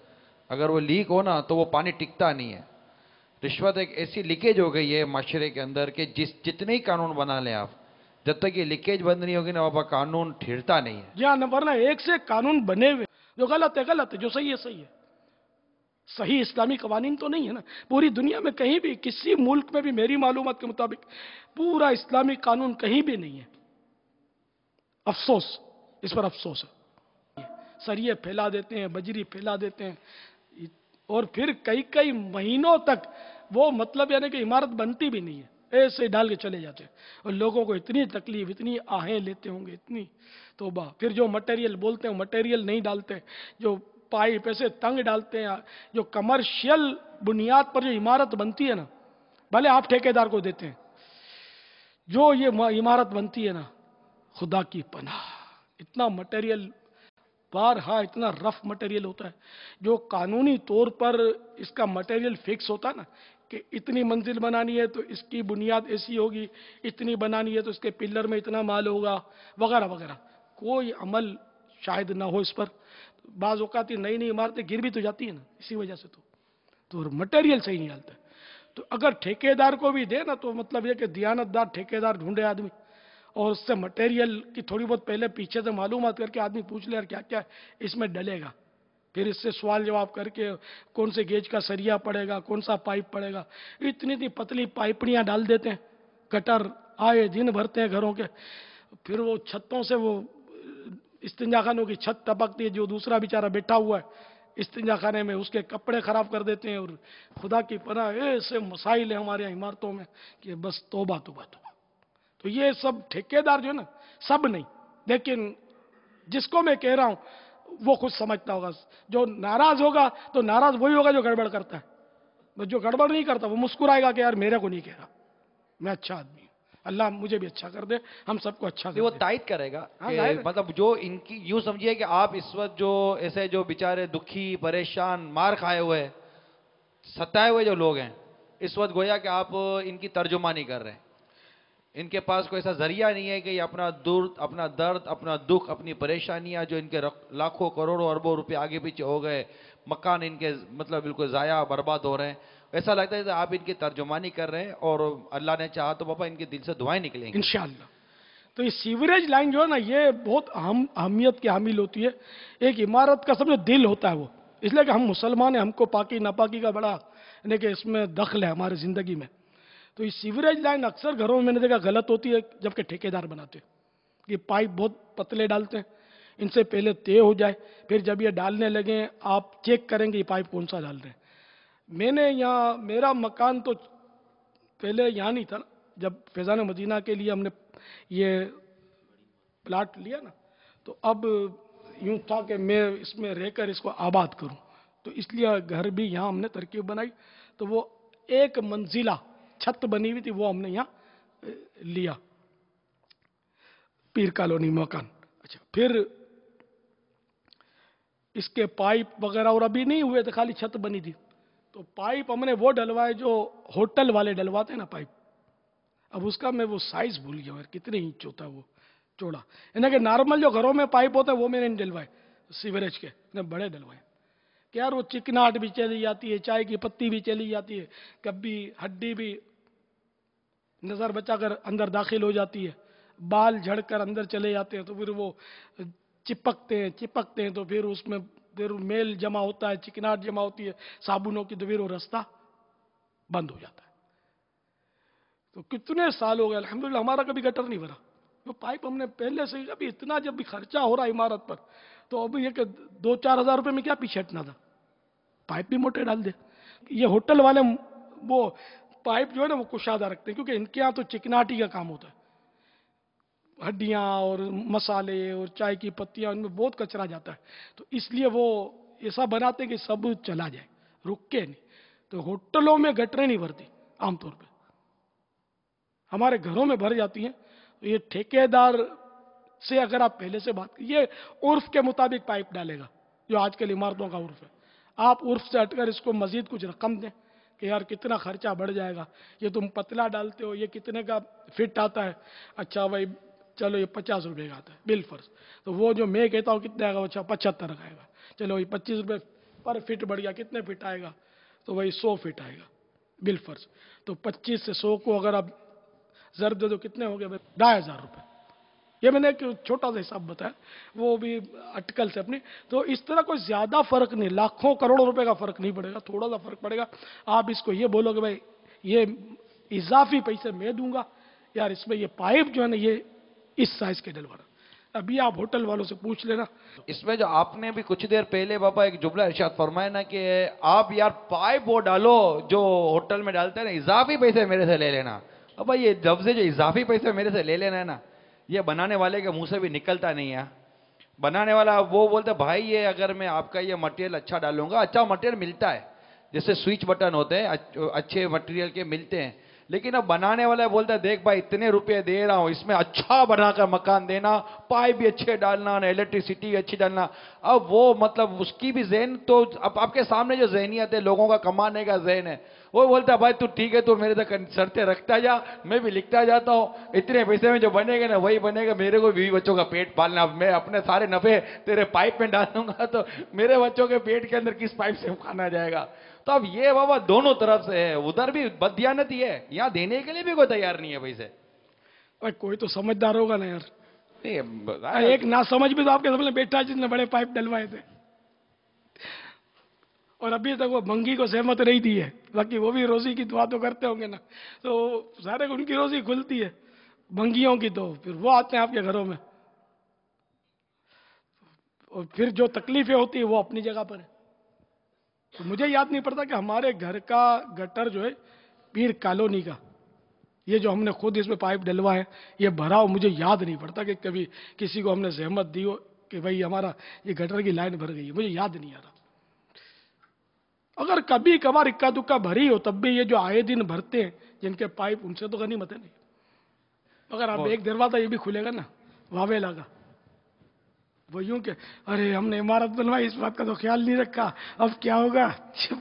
अगर वो लीक हो ना तो वो पानी टिकता नहीं है। रिश्वत एक ऐसी लीकेज हो गई है माशरे के अंदर कि जितने ही कानून बना लें आप, जब तक ये लीकेज बंद नहीं होगी ना वहाँ कानून ठिरता नहीं है।
जी हाँ, वरना एक से कानून बने हुए, जो गलत है, जो सही है। सही इस्लामी कवानीन तो नहीं है ना पूरी दुनिया में, कहीं भी किसी मुल्क में भी मेरी मालूमात के मुताबिक पूरा इस्लामी कानून कहीं भी नहीं है। अफसोस, इस पर अफसोस है। सरिये फैला देते हैं, बजरी फैला देते हैं, और फिर कई कई महीनों तक वो मतलब यानी कि इमारत बनती भी नहीं है, ऐसे डाल के चले जाते हैं, और लोगों को इतनी तकलीफ, इतनी आहें लेते होंगे, इतनी तौबा। फिर जो मटेरियल बोलते हैं मटेरियल नहीं डालते, जो पाइप ऐसे तंग डालते हैं, जो कमर्शियल बुनियाद पर जो इमारत बनती है ना, भले आप ठेकेदार को देते हैं, जो ये इमारत बनती है ना, खुदा की पनाह, इतना मटेरियल बारहा इतना रफ मटेरियल होता है जो कानूनी तौर पर इसका मटेरियल फिक्स होता है ना कि इतनी मंजिल बनानी है तो इसकी बुनियाद ऐसी होगी, इतनी बनानी है तो इसके पिलर में इतना माल होगा, वगैरह वगैरह। कोई अमल शायद ना हो इस पर। बाज़ औक़ात नई नई इमारतें गिर भी तो जाती है ना इसी वजह से। तो मटेरियल सही नहीं डालता। तो अगर ठेकेदार को भी दे ना तो मतलब ये कि दियानतदार ठेकेदार ढूंढे आदमी और उससे मटेरियल की थोड़ी बहुत पहले पीछे से मालूमात करके आदमी पूछ ले यार क्या क्या इसमें डलेगा, फिर इससे सवाल जवाब करके कौन से गेज का सरिया पड़ेगा, कौन सा पाइप पड़ेगा। इतनी इतनी पतली पाइपड़ियाँ डाल देते हैं, गटर आए दिन भरते हैं घरों के, फिर वो छतों से वो इस्तिंजा खानों की छत टपकती है, जो दूसरा बेचारा बैठा हुआ है इस्तिंजा खाने में उसके कपड़े खराब कर देते हैं। और खुदा की पनाह ऐसे मसाइल हैं हमारे यहाँ इमारतों में कि बस तौबा तौबा तौबा। तो ये सब ठेकेदार जो है ना, सब नहीं, लेकिन जिसको मैं कह रहा हूं वो खुद समझता होगा। जो नाराज होगा तो नाराज वही होगा जो गड़बड़ करता है, बस जो गड़बड़ नहीं करता वो मुस्कुराएगा कि यार मेरे को नहीं कह रहा, मैं अच्छा आदमी हूं, अल्लाह मुझे भी अच्छा कर दे, हम सबको अच्छा कर दे।
वो तायद करेगा कि मतलब जो इनकी यूं समझिए कि आप इस वक्त जो ऐसे जो बेचारे दुखी परेशान मार खाए हुए सताए हुए जो लोग हैं, इस वक्त गोया कि आप इनकी तर्जुमानी कर रहे हैं। इनके पास कोई ऐसा जरिया नहीं है कि ये अपना दर्द, अपना दुख, अपनी परेशानियां जो इनके लाखों करोड़ों अरबों रुपए आगे पीछे हो गए, मकान इनके मतलब बिल्कुल ज़ाया बर्बाद हो रहे हैं, ऐसा लगता है कि आप इनकी तर्जुमानी कर रहे हैं और अल्लाह ने चाहा तो पापा इनके दिल से दुआएं निकलेंगी
इंशाअल्लाह। तो ये सीवरेज लाइन जो है ना, ये बहुत अहमियत की हामिल होती है। एक इमारत का समझो दिल होता है वो, इसलिए कि हम मुसलमान हैं, हमको पाकी नापाकी का बड़ा यानी कि इसमें दखल है हमारी ज़िंदगी में। तो ये सीवरेज लाइन अक्सर घरों में मैंने देखा गलत होती है, जबकि ठेकेदार बनाते हैं। ये पाइप बहुत पतले डालते हैं, इनसे पहले तय हो जाए, फिर जब ये डालने लगे आप चेक करेंगे ये पाइप कौन सा डाल रहे हैं। मैंने यहाँ मेरा मकान तो पहले यहाँ नहीं था ना, जब फैज़ान मदीना के लिए हमने ये प्लाट लिया ना, तो अब यूँ था कि मैं इसमें रहकर इसको आबाद करूँ, तो इसलिए घर भी यहाँ हमने तरकीब बनाई। तो वो एक मंजिला छत बनी हुई थी, वो हमने यहाँ लिया, पीर कॉलोनी मकान। अच्छा, फिर इसके पाइप वगैरह और अभी नहीं हुए थे, खाली छत बनी थी। तो पाइप हमने वो डलवाए जो होटल वाले डलवाते हैं ना पाइप। अब उसका मैं वो साइज भूल गया यार, कितने इंच होता है वो चौड़ा, यानी कि नॉर्मल जो घरों में पाइप होता है वो मैंने नहीं डलवाए, सीवरेज के ने बड़े डलवाए कि यार वो चिकनाहट भी चली जाती है, चाय की पत्ती भी चली जाती है, कभी हड्डी भी नज़र बचाकर अंदर दाखिल हो जाती है, बाल झड़कर अंदर चले जाते हैं, तो फिर वो चिपकते हैं तो फिर उसमें फिर मेल जमा होता है, चिकनाहट जमा होती है साबुनों की, तो फिर वो रास्ता बंद हो जाता है। तो कितने साल हो गए अल्हम्दुलिल्लाह हमारा कभी गटर नहीं भरा। वो पाइप हमने पहले से अभी इतना जब भी खर्चा हो रहा है इमारत पर, तो अभी ये कि 2-4 हज़ार रुपये में क्या पीछे हटना था, पाइप भी मोटे डाल दे। ये होटल वाले वो पाइप जो है ना वो कुशादा रखते हैं, क्योंकि इनके यहाँ तो चिकनाटी का काम होता है, हड्डियाँ और मसाले और चाय की पत्तियाँ, उनमें बहुत कचरा जाता है, तो इसलिए वो ऐसा बनाते हैं कि सब चला जाए, रुक के नहीं। तो होटलों में गटरें नहीं भरती आमतौर पे, हमारे घरों में भर जाती हैं। तो ये ठेकेदार से अगर आप पहले से बात, ये उर्फ के मुताबिक पाइप डालेगा, जो आजकल इमारतों का उर्फ है। आप उर्फ से हटकर इसको मजीद कुछ रकम दें कि यार कितना खर्चा बढ़ जाएगा, ये तुम पतला डालते हो, ये कितने का फिट आता है, अच्छा भाई चलो ये 50 रुपये का आता है बिल फर्ज, तो वो जो मैं कहता हूँ कितने आएगा, अच्छा 75 का आएगा, चलो ये 25 रुपये पर फिट बढ़ गया, कितने फिट आएगा, तो वही 100 फिट आएगा बिल फर्ज। तो 25 से 100 को अगर आप ज़र दे दो कितने हो गए भाई, 10,000 रुपये। ये मैंने एक छोटा सा हिसाब बताया, वो भी अटकल से अपनी। तो इस तरह कोई ज़्यादा फर्क नहीं, लाखों करोड़ों रुपए का फर्क नहीं पड़ेगा, थोड़ा सा फर्क पड़ेगा। आप इसको ये बोलोगे भाई ये इजाफी पैसे मैं दूंगा, यार इसमें ये पाइप जो है ना ये इस साइज के डलवाना, अभी आप होटल वालों से पूछ लेना।
इसमें जो आपने भी कुछ देर पहले बाबा एक जुमला इरशाद फरमाया ना कि आप यार पाइप वो डालो जो होटल में डालते हैं ना, इजाफी पैसे मेरे से ले लेना। अब भाई ये लफ्ज़ जो इजाफी पैसे मेरे से ले लेना है ना, ये बनाने वाले के मुंह से भी निकलता नहीं है। बनाने वाला वो बोलते भाई ये अगर मैं आपका ये मटेरियल अच्छा डालूंगा, अच्छा मटेरियल मिलता है, जैसे स्विच बटन होते हैं अच्छे मटेरियल के मिलते हैं, لیکن اب بنانے والا بولتا ہے دیکھ بھائی اتنے روپے دے رہا ہوں، اس میں اچھا بنا کر مکان دینا، پائپ بھی اچھے ڈالنا، الیکٹریسٹی اچھی ڈالنا. اب وہ مطلب اس کی بھی ذہن تو اب آپ کے سامنے جو ذہنیت ہے لوگوں کا کمانے کا ذہن ہے، وہ بولتا ہے بھائی تو ٹھیک ہے تو میرے تک شرطیں رکھتا جا، میں بھی لکھتا جاتا ہوں، اتنے پیسے میں جو بنے گا نا وہی بنے گا، میرے کو بیوی بچوں کا پیٹ پالنا، میں اپنے سارے نفے تیرے پائپ میں ڈالوں گا تو میرے بچوں کے پیٹ کے اندر کس پائپ سے کھانا جائے گا. تو اب یہ بابا دونوں طرف سے ہے، ادھر بھی بددیانتی ہے، یہاں دینے کے لیے بھی کوئی تیار نہیں ہے پیسے.
بھائی کوئی تو سمجھدار ہوگا نا یار. ایک نہ سمجھ بھی تو آپ کے سامنے بیٹھا ہے جس نے بڑے پائپ ڈلوائے تھے اور ابھی تک وہ منگی کو سہمت نہیں دی ہے. باقی وہ بھی روزی کی دعا تو کرتے ہوں گے نا، تو سارے ان کی روزی کھلتی ہے منگیوں کی، تو پھر وہ آتے ہیں آپ کے گھروں میں، اور پھر جو تکلیفیں ہوتی ہیں وہ اپنی جگہ پر ہے. تو مجھے یاد نہیں پڑتا کہ ہمارے گھر کا گٹر جو ہے پیر کالونی کا، یہ جو ہم نے خود اس میں پائپ ڈلوا ہے یہ بھرا ہو، مجھے یاد نہیں پڑتا کہ کبھی کسی کو ہم نے زحمت دی ہو کہ بھئی ہمارا یہ گٹر کی لائن بھر گئی ہے، مجھے یاد نہیں آ رہا. اگر کبھی کبھار اکا دکا بھری ہو تب بھی یہ جو آئے دن بھرتے ہیں جن کے پائپ، ان سے تو غنیمت ہے نہیں. اگر آپ ایک دروازہ یہ بھی کھلے گا نا واویلا کا، وہ یوں کہ ارے ہم نے عمارت بنوائی اس بات کا تو خیال نہیں رکھا، اب کیا ہوگا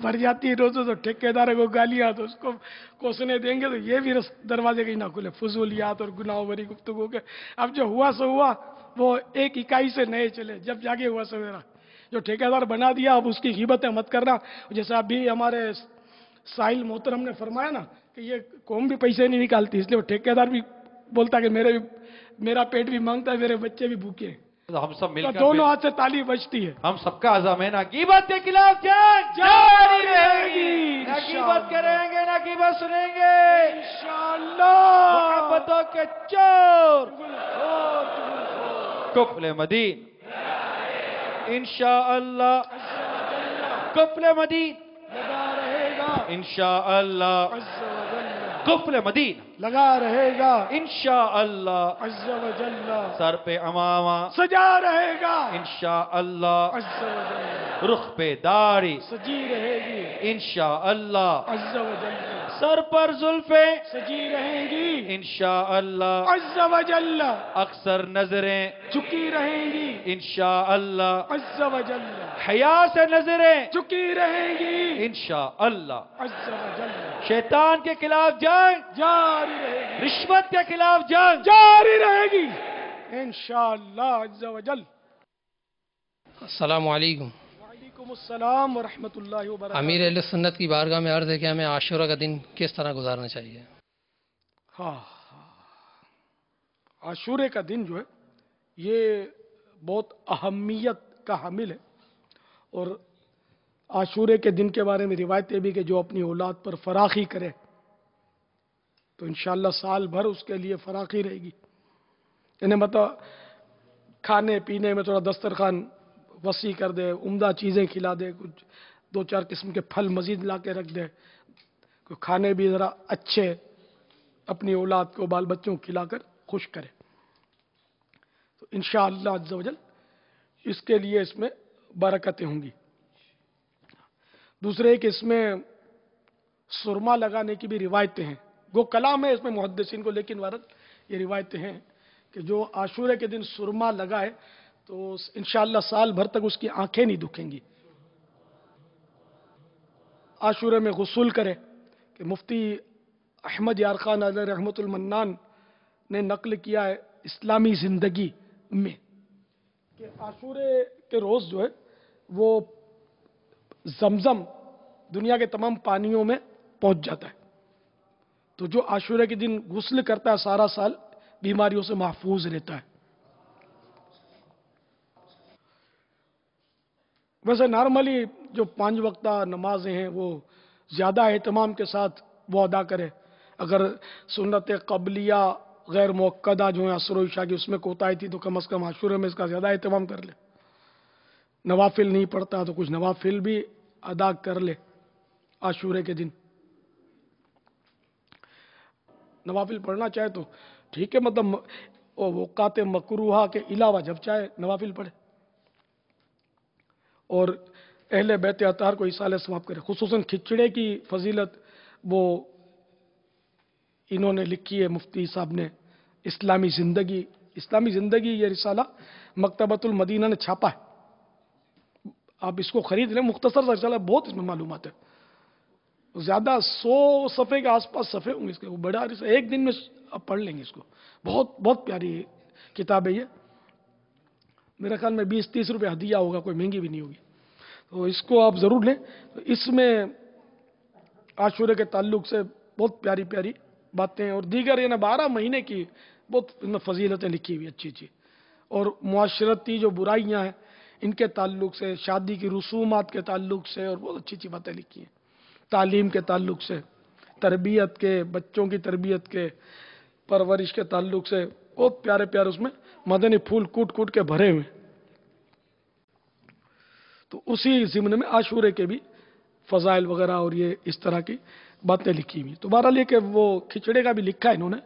بھر جاتی ہے روزوں تو ٹھیکیدار کو گالیاں تو اس کو کوسنے دیں گے، تو یہ بھی دروازے کہیں نہ کھلے، فضولیات اور گناہوں بھری گفتگو کے. اب جو ہوا سو ہوا، وہ ایک اکائی سے نئے چلے، جب جاگے ہوا سویرا. جو ٹھیکیدار بنا دیا اب اس کی غیبتیں مت کرنا. جیسے ابھی ہمارے ساحل محترم نے فرمایا نا کہ یہ قوم بھی پیسے نہیں نکالتی، اس لیے وہ ٹھیکیدار بھی بولتا کہ میرا پیٹ بھی مانگتا ہے، میرے بچے بھی بھوکے ہیں.
ہم سب مل
تو
کر
دونوں ہاتھ سے تالی بجتی ہے.
ہم سب کا عزم ہے نا غیبت کے خلاف جنگ جاری رہے گی، نہ غیبت کریں گے نہ غیبت سنیں گے انشاءاللہ. محبتوں کے چور کفل مدین انشاءاللہ، کفل مدین
لگا رہے گا
انشاءاللہ،
عز و جل،
کفل مدین
لگا رہے گا
انشاءاللہ،
عز و جل،
سر پہ امامہ
سجا رہے گا
انشاءاللہ،
عز و جل،
رخ پہ داڑھی
سجی رہے گی
انشاءاللہ،
عز و جل،
سر پر زلفیں
سجی رہیں گی
انشاءاللہ،
عز و جل،
اکثر نظریں
جھکی رہیں گی
انشاءاللہ،
عز و جل،
حیا سے نظریں
جھکی رہیں گی
انشاءاللہ.
عز و جل،
شیطان کے خلاف جنگ،
جاری رہے گی
رشوت کے خلاف جنگ
جاری رہے گی انشاءاللہ عز و جل.
السلام علیکم.
وعلیکم السلام ورحمۃ اللہ وبرکاتہ.
امیر اہل سنت کی بارگاہ میں عرض ہے کہ ہمیں عاشورہ کا دن کس طرح گزارنا چاہیے؟
ہاں، عاشورے کا دن جو ہے یہ بہت اہمیت کا حامل ہے، اور عاشورے کے دن کے بارے میں روایتیں بھی کہ جو اپنی اولاد پر فراخی کرے تو انشاءاللہ سال بھر اس کے لیے فراخی رہے گی. یعنی مطلب کھانے پینے میں تھوڑا دسترخوان وسیع کر دے، عمدہ چیزیں کھلا دے، کچھ دو چار قسم کے پھل مزید لا کے رکھ دے، کھانے بھی ذرا اچھے اپنی اولاد کو بال بچوں کو کھلا کر خوش کرے. تو انشاءاللہ عز و جل اس کے لیے اس میں برکتیں ہوں گی. دوسرے کہ اس میں سرما لگانے کی بھی روایتیں ہیں، وہ کلام ہے اس میں محدثین کو، لیکن وارد یہ روایتیں ہیں کہ جو عاشورے کے دن سرما لگائے تو انشاءاللہ سال بھر تک اس کی آنکھیں نہیں دکھیں گی. عاشورے میں غسل کرے کہ مفتی احمد یار خان علیہ رحمت المنان نے نقل کیا ہے اسلامی زندگی میں کہ عاشورے کے روز جو ہے وہ زمزم دنیا کے تمام پانیوں میں پہنچ جاتا ہے. تو جو عاشورے کے دن غسل کرتا ہے سارا سال بیماریوں سے محفوظ رہتا ہے. ویسے نارملی جو 5 وقتہ نمازیں ہیں وہ زیادہ اہتمام کے ساتھ وہ ادا کرے. اگر سنت قبلیہ غیر موقدہ جو ہیں عصر و عشاء کی اس میں کوتاہی تھی تو کم از کم عاشورے میں اس کا زیادہ اہتمام کر لے. نوافل نہیں پڑھتا تو کچھ نوافل بھی ادا کر لے عاشورے کے دن. نوافل پڑھنا چاہے تو ٹھیک ہے، مطلب اوقات مکروہہ کے علاوہ جب چاہے نوافل پڑھے. اور اہل بیت اطہار کو ایصال ثواب کرے. خصوصاً کھچڑے کی فضیلت وہ इन्होंने लिखी है मुफ्ती साहब ने, इस्लामी ज़िंदगी ये रिसाला मकतबतुल मदीना ने छापा है। आप इसको खरीद लें, मुख्तसर सा रिसाला, बहुत इसमें मालूमात है, ज़्यादा 100 सफ़े के आसपास सफ़े होंगे इसके, वो बड़ा रिसाला, एक दिन में आप पढ़ लेंगे इसको। बहुत बहुत प्यारी किताब है ये, मेरे ख्याल में 20-30 रुपये हदिया होगा, कोई महंगी भी नहीं होगी, तो इसको आप ज़रूर लें। तो इसमें आशूरे के ताल्लुक से बहुत प्यारी प्यारी बातें और दीगर 12 महीने की बहुत इनमें फजीलतें लिखी हुई अच्छी अच्छी, और मुआशरती जो बुराइयां हैं इनके ताल्लुक से, शादी की रसूमात के ताल्लुक से, और बहुत अच्छी अच्छी बातें लिखी हैं, तालीम के ताल्लुक से, तरबियत के, बच्चों की तरबियत के, परवरिश के ताल्लुक से बहुत प्यारे प्यारे उसमें मदनी फूल कूट कूट के भरे हुए। तो उसी ज़िम्न में आशूरे के भी फ़ज़ाइल वगैरह और ये इस तरह की बातें लिखी हुई। तो बहरहाल ये कि वो खिचड़े का भी लिखा है इन्होंने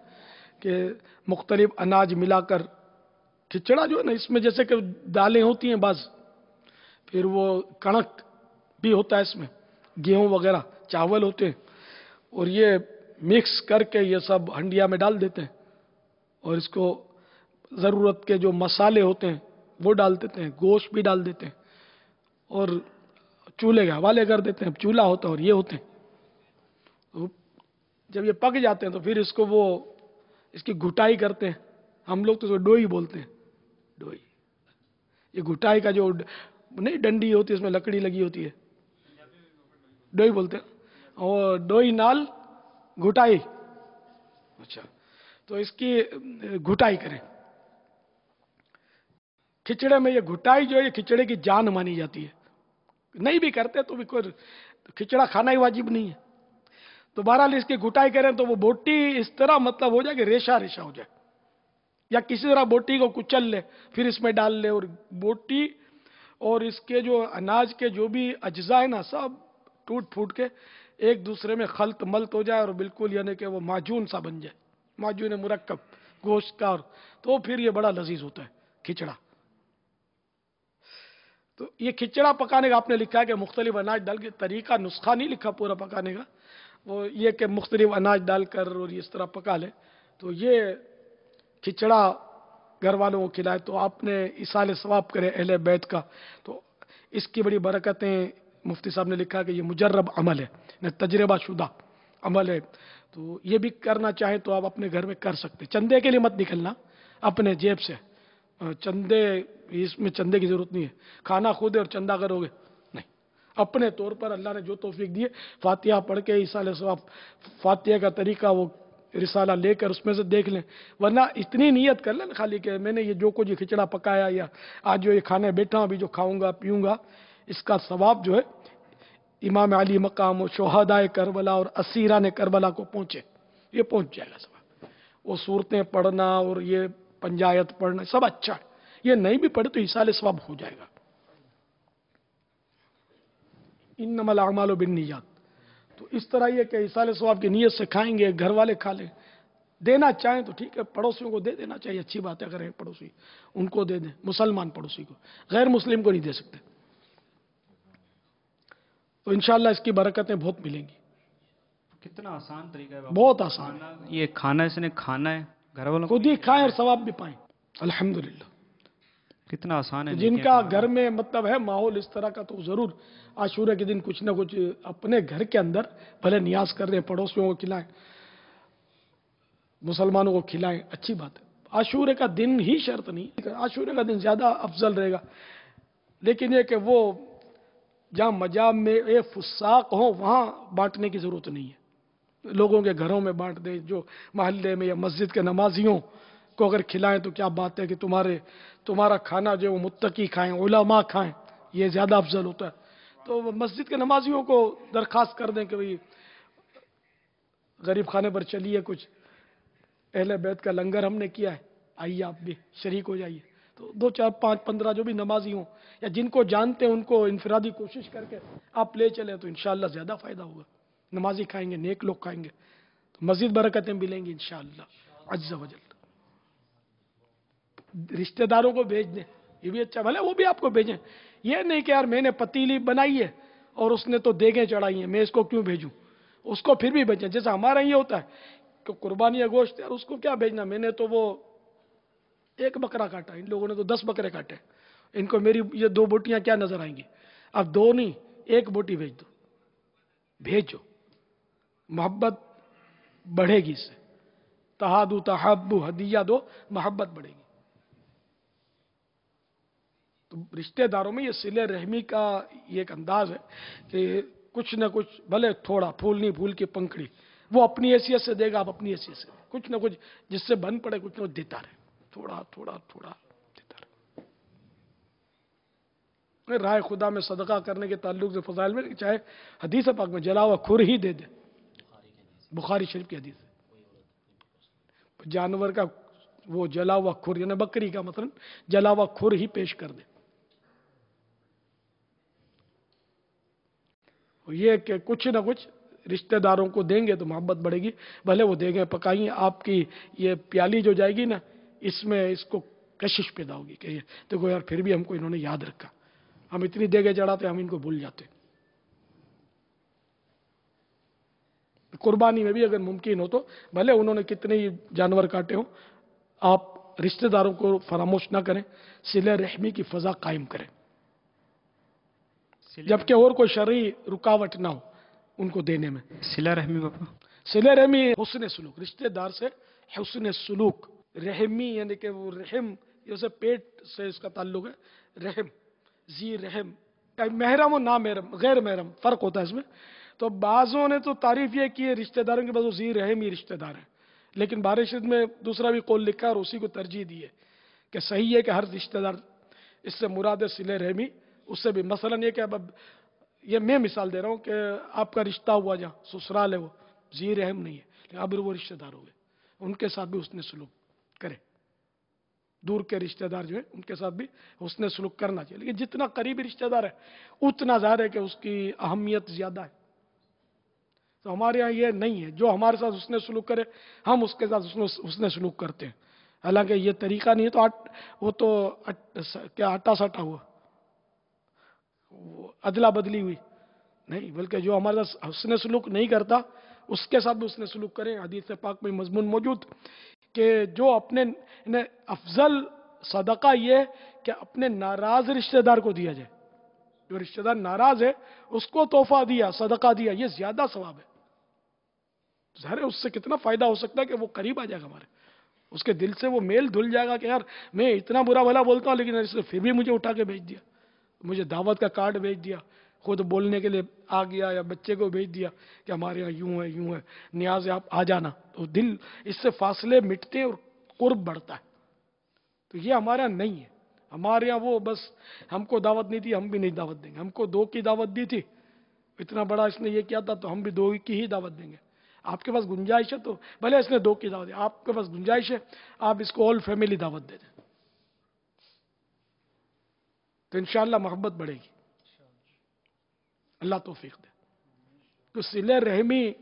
कि मुख्तलिफ अनाज मिलाकर खिचड़ा जो है ना, इसमें जैसे कि दालें होती हैं बाज़, फिर वो कणक भी होता है इसमें, गेहूं वगैरह चावल होते हैं, और ये मिक्स करके ये सब हंडिया में डाल देते हैं, और इसको ज़रूरत के जो मसाले होते हैं वो डाल देते हैं, गोश्त भी डाल देते हैं, और चूल्हे के हवाले कर देते हैं। चूल्हा होता है और ये होते हैं। तो जब ये पक जाते हैं तो फिर इसको वो इसकी घुटाई करते हैं, हम लोग तो इसको डोई बोलते हैं, डोई। ये घुटाई का जो नहीं डंडी होती है, इसमें लकड़ी लगी होती है, डोई बोलते हैं, और डोई नाल घुटाई। अच्छा, तो इसकी घुटाई करें। खिचड़े में ये घुटाई जो है, ये खिचड़े की जान मानी जाती है। नहीं भी करते तो भी कोई खिचड़ा खाना ही वाजिब नहीं है। तो बहरहाल इसकी घुटाई करें तो वो बोटी इस तरह मतलब हो जाए कि रेशा रेशा हो जाए, या किसी तरह बोटी को कुचल ले, फिर इसमें डाल ले, और बोटी और इसके जो अनाज के जो भी अज्जा है ना, सब टूट फूट के एक दूसरे में खल्त मल्त हो जाए, और बिल्कुल यानी कि वो माजून सा बन जाए, माजून मुरक्कब गोश्त का, तो फिर ये बड़ा लजीज होता है खिचड़ा। तो ये खिचड़ा पकाने का आपने लिखा है कि मुख्तलिफ अनाज डाल के, तरीका नुस्खा नहीं लिखा पूरा पकाने का, वो ये कि मुख्तलिफ अनाज डालकर और इस तरह पका ले। तो ये खिचड़ा घर वालों को खिलाए तो आपने इसाले सवाब करे अहले बैत का, तो इसकी बड़ी बरकतें मुफ्ती साहब ने लिखा कि ये मुजर्रब अमल है, न तजर्बा शुदा अमल है। तो ये भी करना चाहे तो आप अपने घर में कर सकते, चंदे के लिए मत निकलना अपने जेब से, चंदे, इसमें चंदे की जरूरत नहीं है, खाना खुद है और चंदा करोगे नहीं, अपने तौर पर अल्लाह ने जो तौफीक दी है, फातिहा पढ़ के इसाले सवाब, फातिहा का तरीका वो रिसाला लेकर उसमें से देख लें, वरना इतनी नियत कर लें खाली कि मैंने ये जो कुछ खिचड़ा पकाया या आज जो ये खाने बैठा हूँ, अभी जो खाऊंगा पीऊंगा, इसका सवाब जो है इमाम अली मकाम और शोहदाए करबला और असीरान करबला को पहुँचे, ये पहुँच जाएगा सवाब। वो सूरतें पढ़ना और ये पंजायत पढ़ना सब अच्छा है, ये नहीं भी पढ़े तो इसाले सवाब हो जाएगा। इन्नमल अमालु बिन्नियात, तो इस तरह ये कि इसाले सवाब की नीयत से खाएंगे, घर वाले खा लें, देना चाहें तो ठीक है, पड़ोसियों को दे देना चाहिए, अच्छी बात है, अगर पड़ोसी उनको दे दें, मुसलमान पड़ोसी को, गैर मुस्लिम को नहीं दे सकते। तो इंशाअल्लाह इसकी बरकतें बहुत मिलेंगी।
कितना आसान तरीका है,
बहुत आसान है।
ये खाना इसने खाना है, घर वालों
खुद ही खाएं और सवाब भी पाएं, अल्हम्दुलिल्लाह।
कितना आसान है।
जिनका घर में मतलब है माहौल इस तरह का, तो जरूर आशूरे के दिन कुछ ना कुछ अपने घर के अंदर भले नियाज कर दें, पड़ोसियों को खिलाएं, मुसलमानों को खिलाएं, अच्छी बात है। आशूरे का दिन ही शर्त नहीं, आशूरे का दिन ज्यादा अफजल रहेगा, लेकिन ये कि वो जहाँ मजाब में ये फुसाक हो वहाँ बांटने की जरूरत नहीं है, लोगों के घरों में बांट दें, जो मोहल्ले में या मस्जिद के नमाजियों को अगर खिलाएं तो क्या बात है कि तुम्हारा खाना जो मुत्तकी खाएं, उलमा खाएं, ये ज़्यादा अफजल होता है। तो मस्जिद के नमाजियों को दरख्वास्त कर दें कि भाई गरीब खाने पर चलिए, कुछ अहले बैत का लंगर हमने किया है, आइए आप भी शरीक हो जाइए। तो 2, 4, 5, 15 जो भी नमाजी हों या जिनको जानते हैं उनको इनफरादी कोशिश करके आप ले चले तो इंशाअल्लाह ज़्यादा फ़ायदा होगा। नमाजी खाएंगे, नेक लोग खाएंगे तो मज़ीद बरकतें मिलेंगी इंशाअल्लाह अज़्ज़ वजल। रिश्तेदारों को भेज दें, ये भी अच्छा, भले वो भी आपको भेजें, ये नहीं कि यार मैंने पतीली बनाई है और उसने तो देगें चढ़ाई हैं, मैं इसको क्यों भेजूं, उसको फिर भी भेजें। जैसा हमारा ये होता है कि कुर्बानी या गोश्त यार उसको क्या भेजना, मैंने तो वो एक बकरा काटा, इन लोगों ने तो 10 बकरे काटे, इनको मेरी ये 2 बोटियां क्या नजर आएंगी। अब 2 नहीं, 1 बोटी भेज दो, भेजो, मोहब्बत बढ़ेगी इससे। तहादु तहब्बु, हदिया दो, मोहब्बत बढ़ेगी। तो रिश्तेदारों में ये सिले रहमी का ये एक अंदाज है कि कुछ ना कुछ, भले थोड़ा, फूल नहीं फूल की पंखड़ी, वो अपनी हैसियत से देगा, आप अपनी हैसियत से, कुछ ना कुछ जिससे बन पड़े, कुछ ना कुछ देता रहे, थोड़ा थोड़ा थोड़ा देता रहे। राय खुदा में सदका करने के ताल्लुक से फजाइल में चाहे हदीस पाक में जला हुआ खुर ही दे दे, बुखारी शरीफ की हदीस है, जानवर का वो जला हुआ खुर, यानी बकरी का मतलब जला हुआ खुर ही पेश कर दे। ये कि कुछ ना कुछ रिश्तेदारों को देंगे तो मोहब्बत बढ़ेगी, भले वो देंगे पकाइए, आपकी ये प्याली जो जाएगी ना, इसमें इसको कशिश पैदा होगी कि देखो यार फिर भी हमको इन्होंने याद रखा, हम इतनी देगे चढ़ाते हम इनको भूल जाते। कुर्बानी में भी अगर मुमकिन हो तो भले उन्होंने कितने ही जानवर काटे हो, आप रिश्तेदारों को फरामोश ना करें, सिले रहमी की फजा कायम करें, जबकि और कोई शरई रुकावट ना हो उनको देने में।
सिला रहमी बापा,
सिले रहमी हुस्न सलूक, रिश्तेदार से हुस्न सलूक। रहमी यानी कि वो रहम, जैसे पेट से इसका ताल्लुक है, रहम, जी रहम, महरम और ना महरम, गैर महरम फर्क होता है इसमें। तो बाज़ों ने तो तारीफ ये की है रिश्तेदारों के पास वो जी रहम ही रिश्तेदार है, लेकिन बारिश में दूसरा भी कौल लिखा और उसी को तरजीह दी है कि सही है कि हर रिश्तेदार, इससे मुराद सिले रहमी, उससे भी मसलन ये कि अब ये मैं मिसाल दे रहा हूँ कि आपका रिश्ता हुआ जहाँ ससुराल है वो जी रहम नहीं है, लेकिन अब वो रिश्तेदार हो गए, उनके साथ भी उसने सलूक करे। दूर के रिश्तेदार जो है उनके साथ भी उसने सलूक करना चाहिए, लेकिन जितना करीबी रिश्तेदार है उतना ज़्यादा है कि उसकी अहमियत ज़्यादा है। तो हमारे यहाँ ये नहीं है, जो हमारे साथ उसने सलूक करे हम उसके साथ उसने सलूक करते हैं, हालांकि ये तरीका नहीं है। तो वो तो क्या आटा साटा हुआ, अदला बदली हुई नहीं, बल्कि जो हमारे साथ उसने सलूक नहीं करता उसके साथ भी उसने सलूक करें। हदीस पाक में मजमून मौजूद कि जो अपने अफजल सदका ये कि अपने नाराज रिश्तेदार को दिया जाए, जो रिश्तेदार नाराज है उसको तोहफा दिया, सदका दिया, ये ज्यादा सवाब है। ज़ाहिर है उससे कितना फायदा हो सकता है कि वो करीब आ जाएगा हमारे, उसके दिल से वो मेल धुल जाएगा कि यार मैं इतना बुरा भला बोलता हूँ लेकिन इसने फिर भी मुझे उठा के भेज दिया, मुझे दावत का कार्ड भेज दिया, खुद बोलने के लिए आ गया, या बच्चे को भेज दिया कि हमारे यहाँ यूं है नियाज है आप आ जाना, तो दिल इससे फासले मिटते हैं और कुर्ब बढ़ता है। तो ये हमारे यहाँ नहीं है, हमारे यहाँ वो बस हमको दावत नहीं थी हम भी नहीं दावत देंगे, हमको 2 की दावत दी थी, इतना बड़ा इसने ये किया था तो हम भी 2 की ही दावत देंगे। आपके पास गुंजाइश है तो भले इसने 2 की दावत दी, आपके पास गुंजाइश है आप इसको ऑल फैमिली दावत दे दें, तो इंशाअल्लाह मोहब्बत बढ़ेगी, अल्लाह तौफीक दे। तो सिले रहमी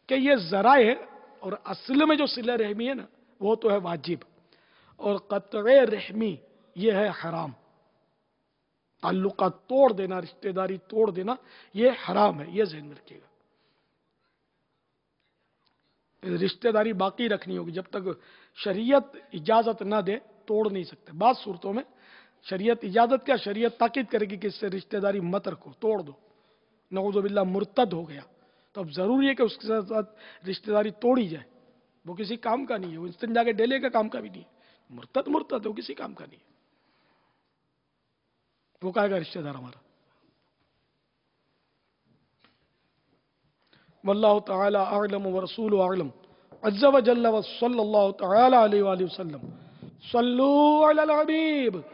के ये जराए है, और असल में जो सिले रहमी है ना वो तो है वाजिब, और कतए रहमी ये है हराम। ताल्लुका तोड़ देना, रिश्तेदारी तोड़ देना ये हराम है, ये ज़हन में रखिएगा। रिश्तेदारी बाकी रखनी होगी, जब तक शरीयत इजाजत ना दे तोड़ नहीं सकते। बात सूरतों में शरीयत इजाजत क्या, शरीयत ताकीद करेगी कि इससे रिश्तेदारी मत रखो, तोड़ दो, नऊज़ु बिल्लाह मुर्तद हो गया तो अब जरूरी है कि उसके साथ रिश्तेदारी तोड़ी जाए, वो किसी काम का नहीं है, वो इंसान जाके डेले का काम का भी नहीं है, मुर्तद है, वो किसी काम का नहीं है, वो कहेगा रिश्तेदार हमारा। वल्लाहु तआला अअलम व रसूलुहु अअलम अज़्ज़ा व जल्ला व सल्लल्लाहु तआला अलैहि व सल्लम। सल्लू अलल हबीब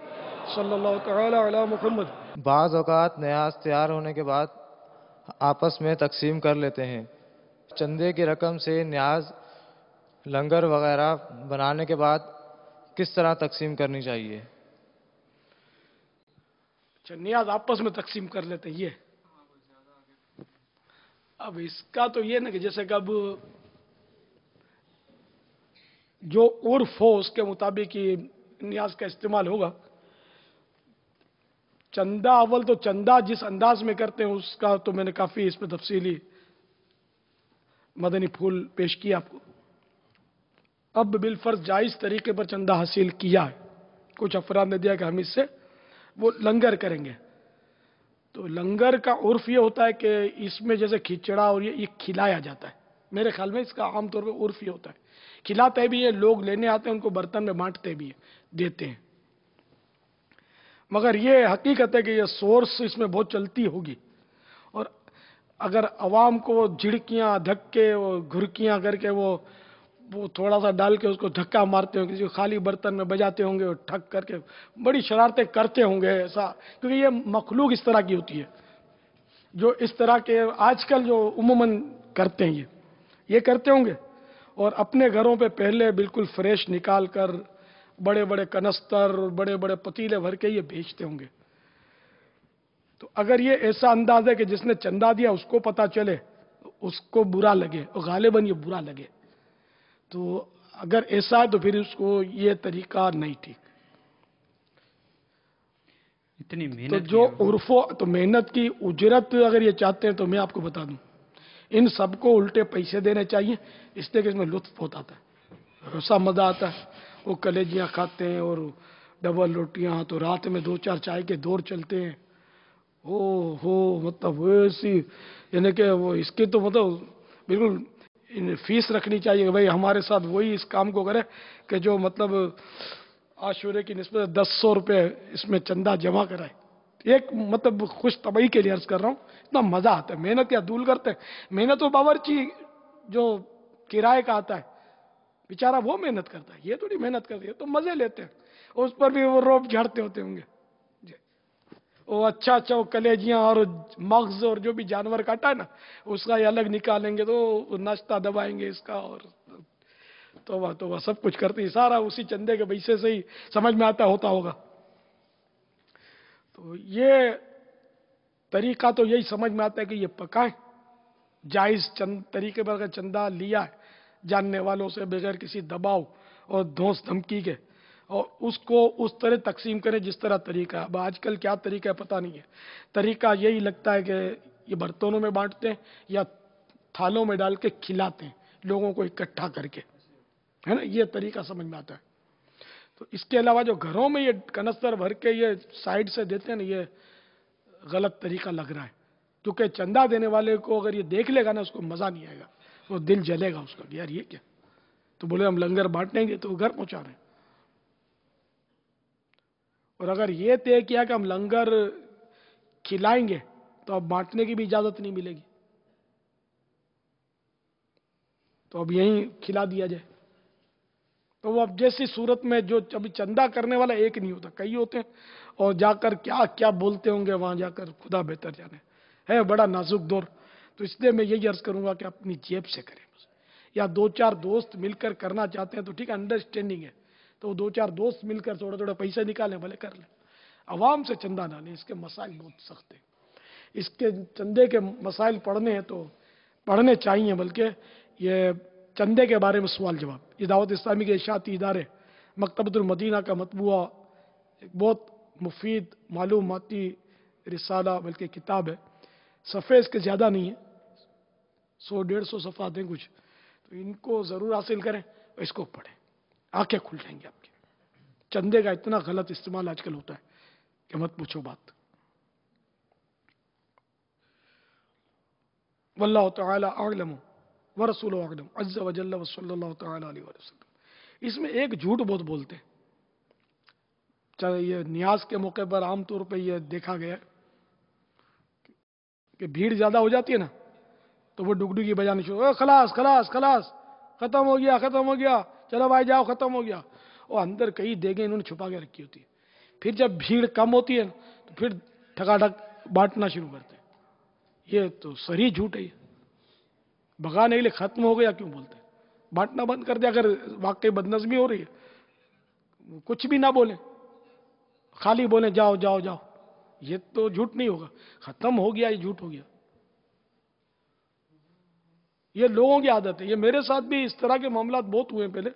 सल्लल्लाहु तआला अला मुहम्मद।
बाज़ औक़ात न्याज़ तैयार होने के बाद आपस में तकसीम कर लेते हैं, चंदे की रकम से न्याज़ लंगर वगैरह बनाने के बाद किस तरह तकसीम करनी चाहिए?
अच्छा, नियाज आपस में तकसीम कर लेते हैं ये। अब इसका तो ये ना कि जैसे कि अब जो उर्फ हो उसके मुताबिक ही नियाज का इस्तेमाल होगा। चंदा अव्वल तो चंदा जिस अंदाज में करते हैं उसका तो मैंने काफी इस पर तफसीली मदनी फूल पेश किया आपको। अब बिलफर्ज जायज़ तरीके पर चंदा हासिल किया है, कुछ अफराद ने दिया कि हम इससे वो लंगर करेंगे। तो लंगर का उर्फ ये होता है कि इसमें जैसे खिचड़ा और ये खिलाया जाता है। मेरे ख्याल में इसका आमतौर पर उर्फ ये होता है, खिलाते भी है, लोग लेने आते हैं, उनको बर्तन में बांटते भी है, देते हैं। मगर ये हकीकत है कि ये सोर्स इसमें बहुत चलती होगी, और अगर अवाम को झिड़कियाँ धक्के और घुरकियाँ करके वो थोड़ा सा डाल के उसको धक्का मारते होंगे, किसी खाली बर्तन में बजाते होंगे और ठक करके बड़ी शरारतें करते होंगे ऐसा, क्योंकि ये मखलूक इस तरह की होती है जो इस तरह के आजकल जो उमूमन करते हैं ये करते होंगे। और अपने घरों पे पहले बिल्कुल फ्रेश निकाल कर बड़े बड़े कनस्तर और बड़े बड़े पतीले भर के ये बेचते होंगे। तो अगर ये ऐसा अंदाज है कि जिसने चंदा दिया उसको पता चले, उसको बुरा लगे, और गालिबन ये बुरा लगे, तो अगर ऐसा है तो फिर उसको ये तरीका नहीं ठीक।
इतनी
तो
मेहनत
जो उर्फो तो मेहनत की उजरत अगर ये चाहते हैं तो मैं आपको बता दूं, इन सबको उल्टे पैसे देने चाहिए, इसलिए कि इसमें लुत्फ बहुत आता है, ऐसा मजा आता है। वो कलेजियाँ खाते हैं और डबल रोटियाँ, तो रात में 2-4 चाय के दौर चलते हैं। ओ हो, मतलब वैसी, यानी कि वो इसकी तो मतलब बिल्कुल फीस रखनी चाहिए कि भाई हमारे साथ वही इस काम को करे कि जो मतलब आशूरे की निस्बत 1000 रुपये इसमें चंदा जमा कराए। एक मतलब खुश तबई के लिए अर्ज कर रहा हूँ, इतना मजा आता है। मेहनत या दूल करते हैं, मेहनत तो बावर्ची जो किराए का आता है बेचारा वो मेहनत करता है, ये थोड़ी मेहनत करती है, तो मजे लेते हैं, उस पर भी वो रोब झाड़ते होते होंगे। वो अच्छा वो कलेजियां और मग्ज और जो भी जानवर काटा है ना उसका ये अलग निकालेंगे, तो नाश्ता दबाएंगे इसका, और तो सब कुछ करते हैं, सारा उसी चंदे के पैसे से ही समझ में आता होता होगा। तो ये तरीका तो यही समझ में आता है कि ये पकाएं, जायज तरीके पर अगर चंदा लिया है जानने वालों से बगैर किसी दबाव और धौंस धमकी के, और उसको उस तरह तकसीम करें जिस तरह तरीका है। अब आजकल क्या तरीका है पता नहीं है, तरीका यही लगता है कि ये बर्तनों में बांटते हैं या थालों में डाल के खिलाते हैं लोगों को इकट्ठा करके, है ना, ये तरीका समझ में आता है। तो इसके अलावा जो घरों में ये कनस्तर भर के ये साइड से देते हैं ना, ये गलत तरीका लग रहा है, क्योंकि चंदा देने वाले को अगर ये देख लेगा ना उसको मजा नहीं आएगा, वो दिल जलेगा उसका, यार ये क्या। तो बोले हम लंगर बांटेंगे तो घर पहुंचा रहे हैं, और अगर ये तय किया कि हम लंगर खिलाएंगे तो अब बांटने की भी इजाजत नहीं मिलेगी, तो अब यहीं खिला दिया जाए। तो वो अब जैसी सूरत में जो अभी चंदा करने वाला एक नहीं होता, कई होते हैं, और जाकर क्या क्या बोलते होंगे वहां जाकर खुदा बेहतर जाने, है बड़ा नाजुक दौर। तो इसलिए मैं यही अर्ज करूंगा कि अपनी जेब से करें, या 2-4 दोस्त मिलकर करना चाहते हैं तो ठीक है, अंडरस्टैंडिंग है, तो 2-4 दोस्त मिलकर थोड़ा थोड़ा पैसे निकालें, भले कर लें, अवाम से चंदा ना लें, इसके मसाइल बहुत सख्त हैं। इसके चंदे के मसाइल पढ़ने हैं तो पढ़ने चाहिए, बल्कि ये चंदे के बारे में सवाल जवाब, ये दावत इस्लामी के इशाती इदारे मकतबतुल मदीना का मतबूआ एक बहुत मुफीद मालूमाती रिसाला बल्कि किताब है, सफ़े इसके ज़्यादा नहीं है, 100-150 सफ़ात हैं कुछ, तो इनको ज़रूर हासिल करें और इसको पढ़ें, आंखें खुल जाएंगी आपकी। चंदे का इतना गलत इस्तेमाल आजकल होता है कि मत पूछो बात। वल्लाहु तआला अअलम व रसूलुहु अअलम अज़्ज़ा व जल्ल व सल्लल्लाहु तआला अलैहि वसल्लम। इसमें एक झूठ बहुत बोलते हैं, चाहे ये नियाज के मौके पर आमतौर पर यह देखा गया कि भीड़ ज्यादा हो जाती है ना, तो वो डुगडुगी बजानी शुरू, खलास खलास खलास, खत्म हो गया, चलो भाई जाओ, खत्म हो गया। और अंदर कई देगे इन्होंने छुपा के रखी होती है। फिर जब भीड़ कम होती है तो फिर ठकाठक बांटना शुरू करते हैं। ये तो सही झूठ है, भगाने के लिए खत्म हो गया क्यों बोलते हैं, बांटना बंद कर दिया। अगर वाकई बदनज़मी हो रही है कुछ भी ना बोले, खाली बोले जाओ जाओ जाओ, ये तो झूठ नहीं होगा, खत्म हो गया ये झूठ हो गया। ये लोगों की आदत है, ये मेरे साथ भी इस तरह के मामला बहुत हुए पहले।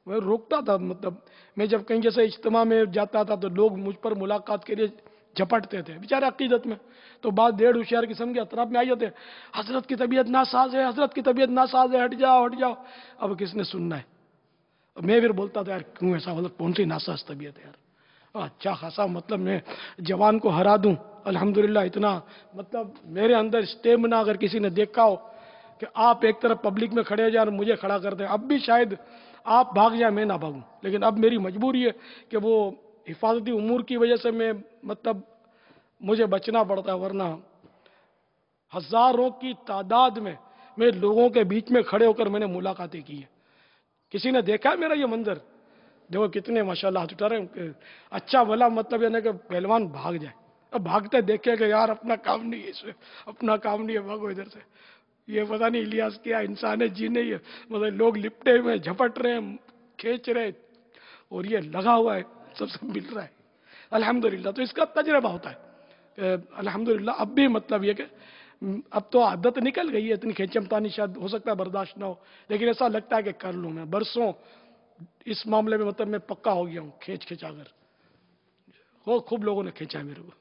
मैं रोकता था, मतलब मैं जब कहीं जैसे इज्तिमा में जाता था तो लोग मुझ पर मुलाकात के लिए झपटते थे बेचारे अकीदत में। तो बाद डेढ़ होशियार किस्म के अतराफ में आ जाते, हजरत की तबीयत नासाज है, हजरत की तबीयत नासाज है, हट जाओ हट जाओ। अब किसने सुनना है? मैं फिर बोलता था यार क्यों ऐसा, मतलब कौन सी नासाज तबीयत है यार, अच्छा खासा मतलब मैं जवान को हरा दूं अल्हम्दुलिल्लाह। इतना मतलब मेरे अंदर स्टेमिना, अगर किसी ने देखा हो कि आप एक तरफ पब्लिक में खड़े हो जाए और मुझे खड़ा कर दें, अब भी शायद आप भाग जाए मैं ना भागूं, लेकिन अब मेरी मजबूरी है कि वो हिफाजती उमूर की वजह से मैं मतलब मुझे बचना पड़ता है, वरना हजारों की तादाद में मैं लोगों के बीच में खड़े होकर मैंने मुलाकातें की है। किसी ने देखा है मेरा ये मंजर? देखो कितने माशाल्लाह हाथ उठा रहे हैं। अच्छा भला मतलब यानी कि पहलवान भाग जाए, अब भागते देखे कि यार अपना काम नहीं है, इसमें अपना काम नहीं है, भागो इधर से। ये पता नहीं इलियास क्या इंसान है, जी नहीं है, मतलब लोग लिपटे हुए झपट रहे हैं, खींच रहे, और ये लगा हुआ है, सबसे मिल रहा है अल्हम्दुलिल्लाह। तो इसका तजर्बा होता है अल्हम्दुलिल्लाह। अब भी मतलब ये कि अब तो आदत निकल गई है, इतनी खींचमतानी शायद हो सकता है बर्दाश्त ना हो, लेकिन ऐसा लगता है कि कर लूँ मैं। बरसों इस मामले में मतलब मैं पक्का हो गया हूँ, खींचा कर हो, खूब लोगों ने खींचा है मेरे को।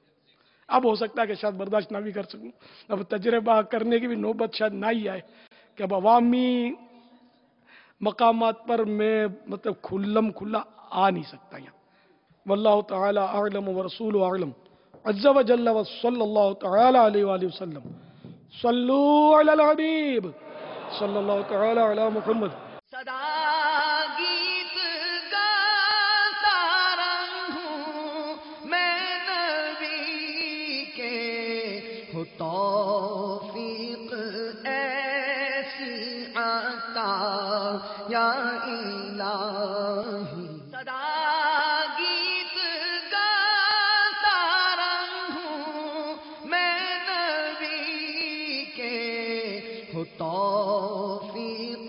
अब हो सकता है कि शायद बर्दाश्त ना भी कर सकूं, अब तजर्बा करने की भी नौबत शायद ना ही आए कि अब अवामी मकामात पर मैं मतलब खुल्लम खुल्ला आ नहीं सकता यहाँ। वल्लाहु तआला अअलम व रसूलुहु अअलम। अज़्ज़ा व जल्ला व सल्लल्लाहु तआला अलैहि व आलिहि वसल्लम। सल्लू अलल हबीब सल्लल्लाहु तआला अला मुहम्मद।
सदा गीत गाता रहूं मैं नबी के, हो तौफीक ऐसी आता या इलाही। सदा गीत गाता रहूं मैं नबी के, हो तौफीक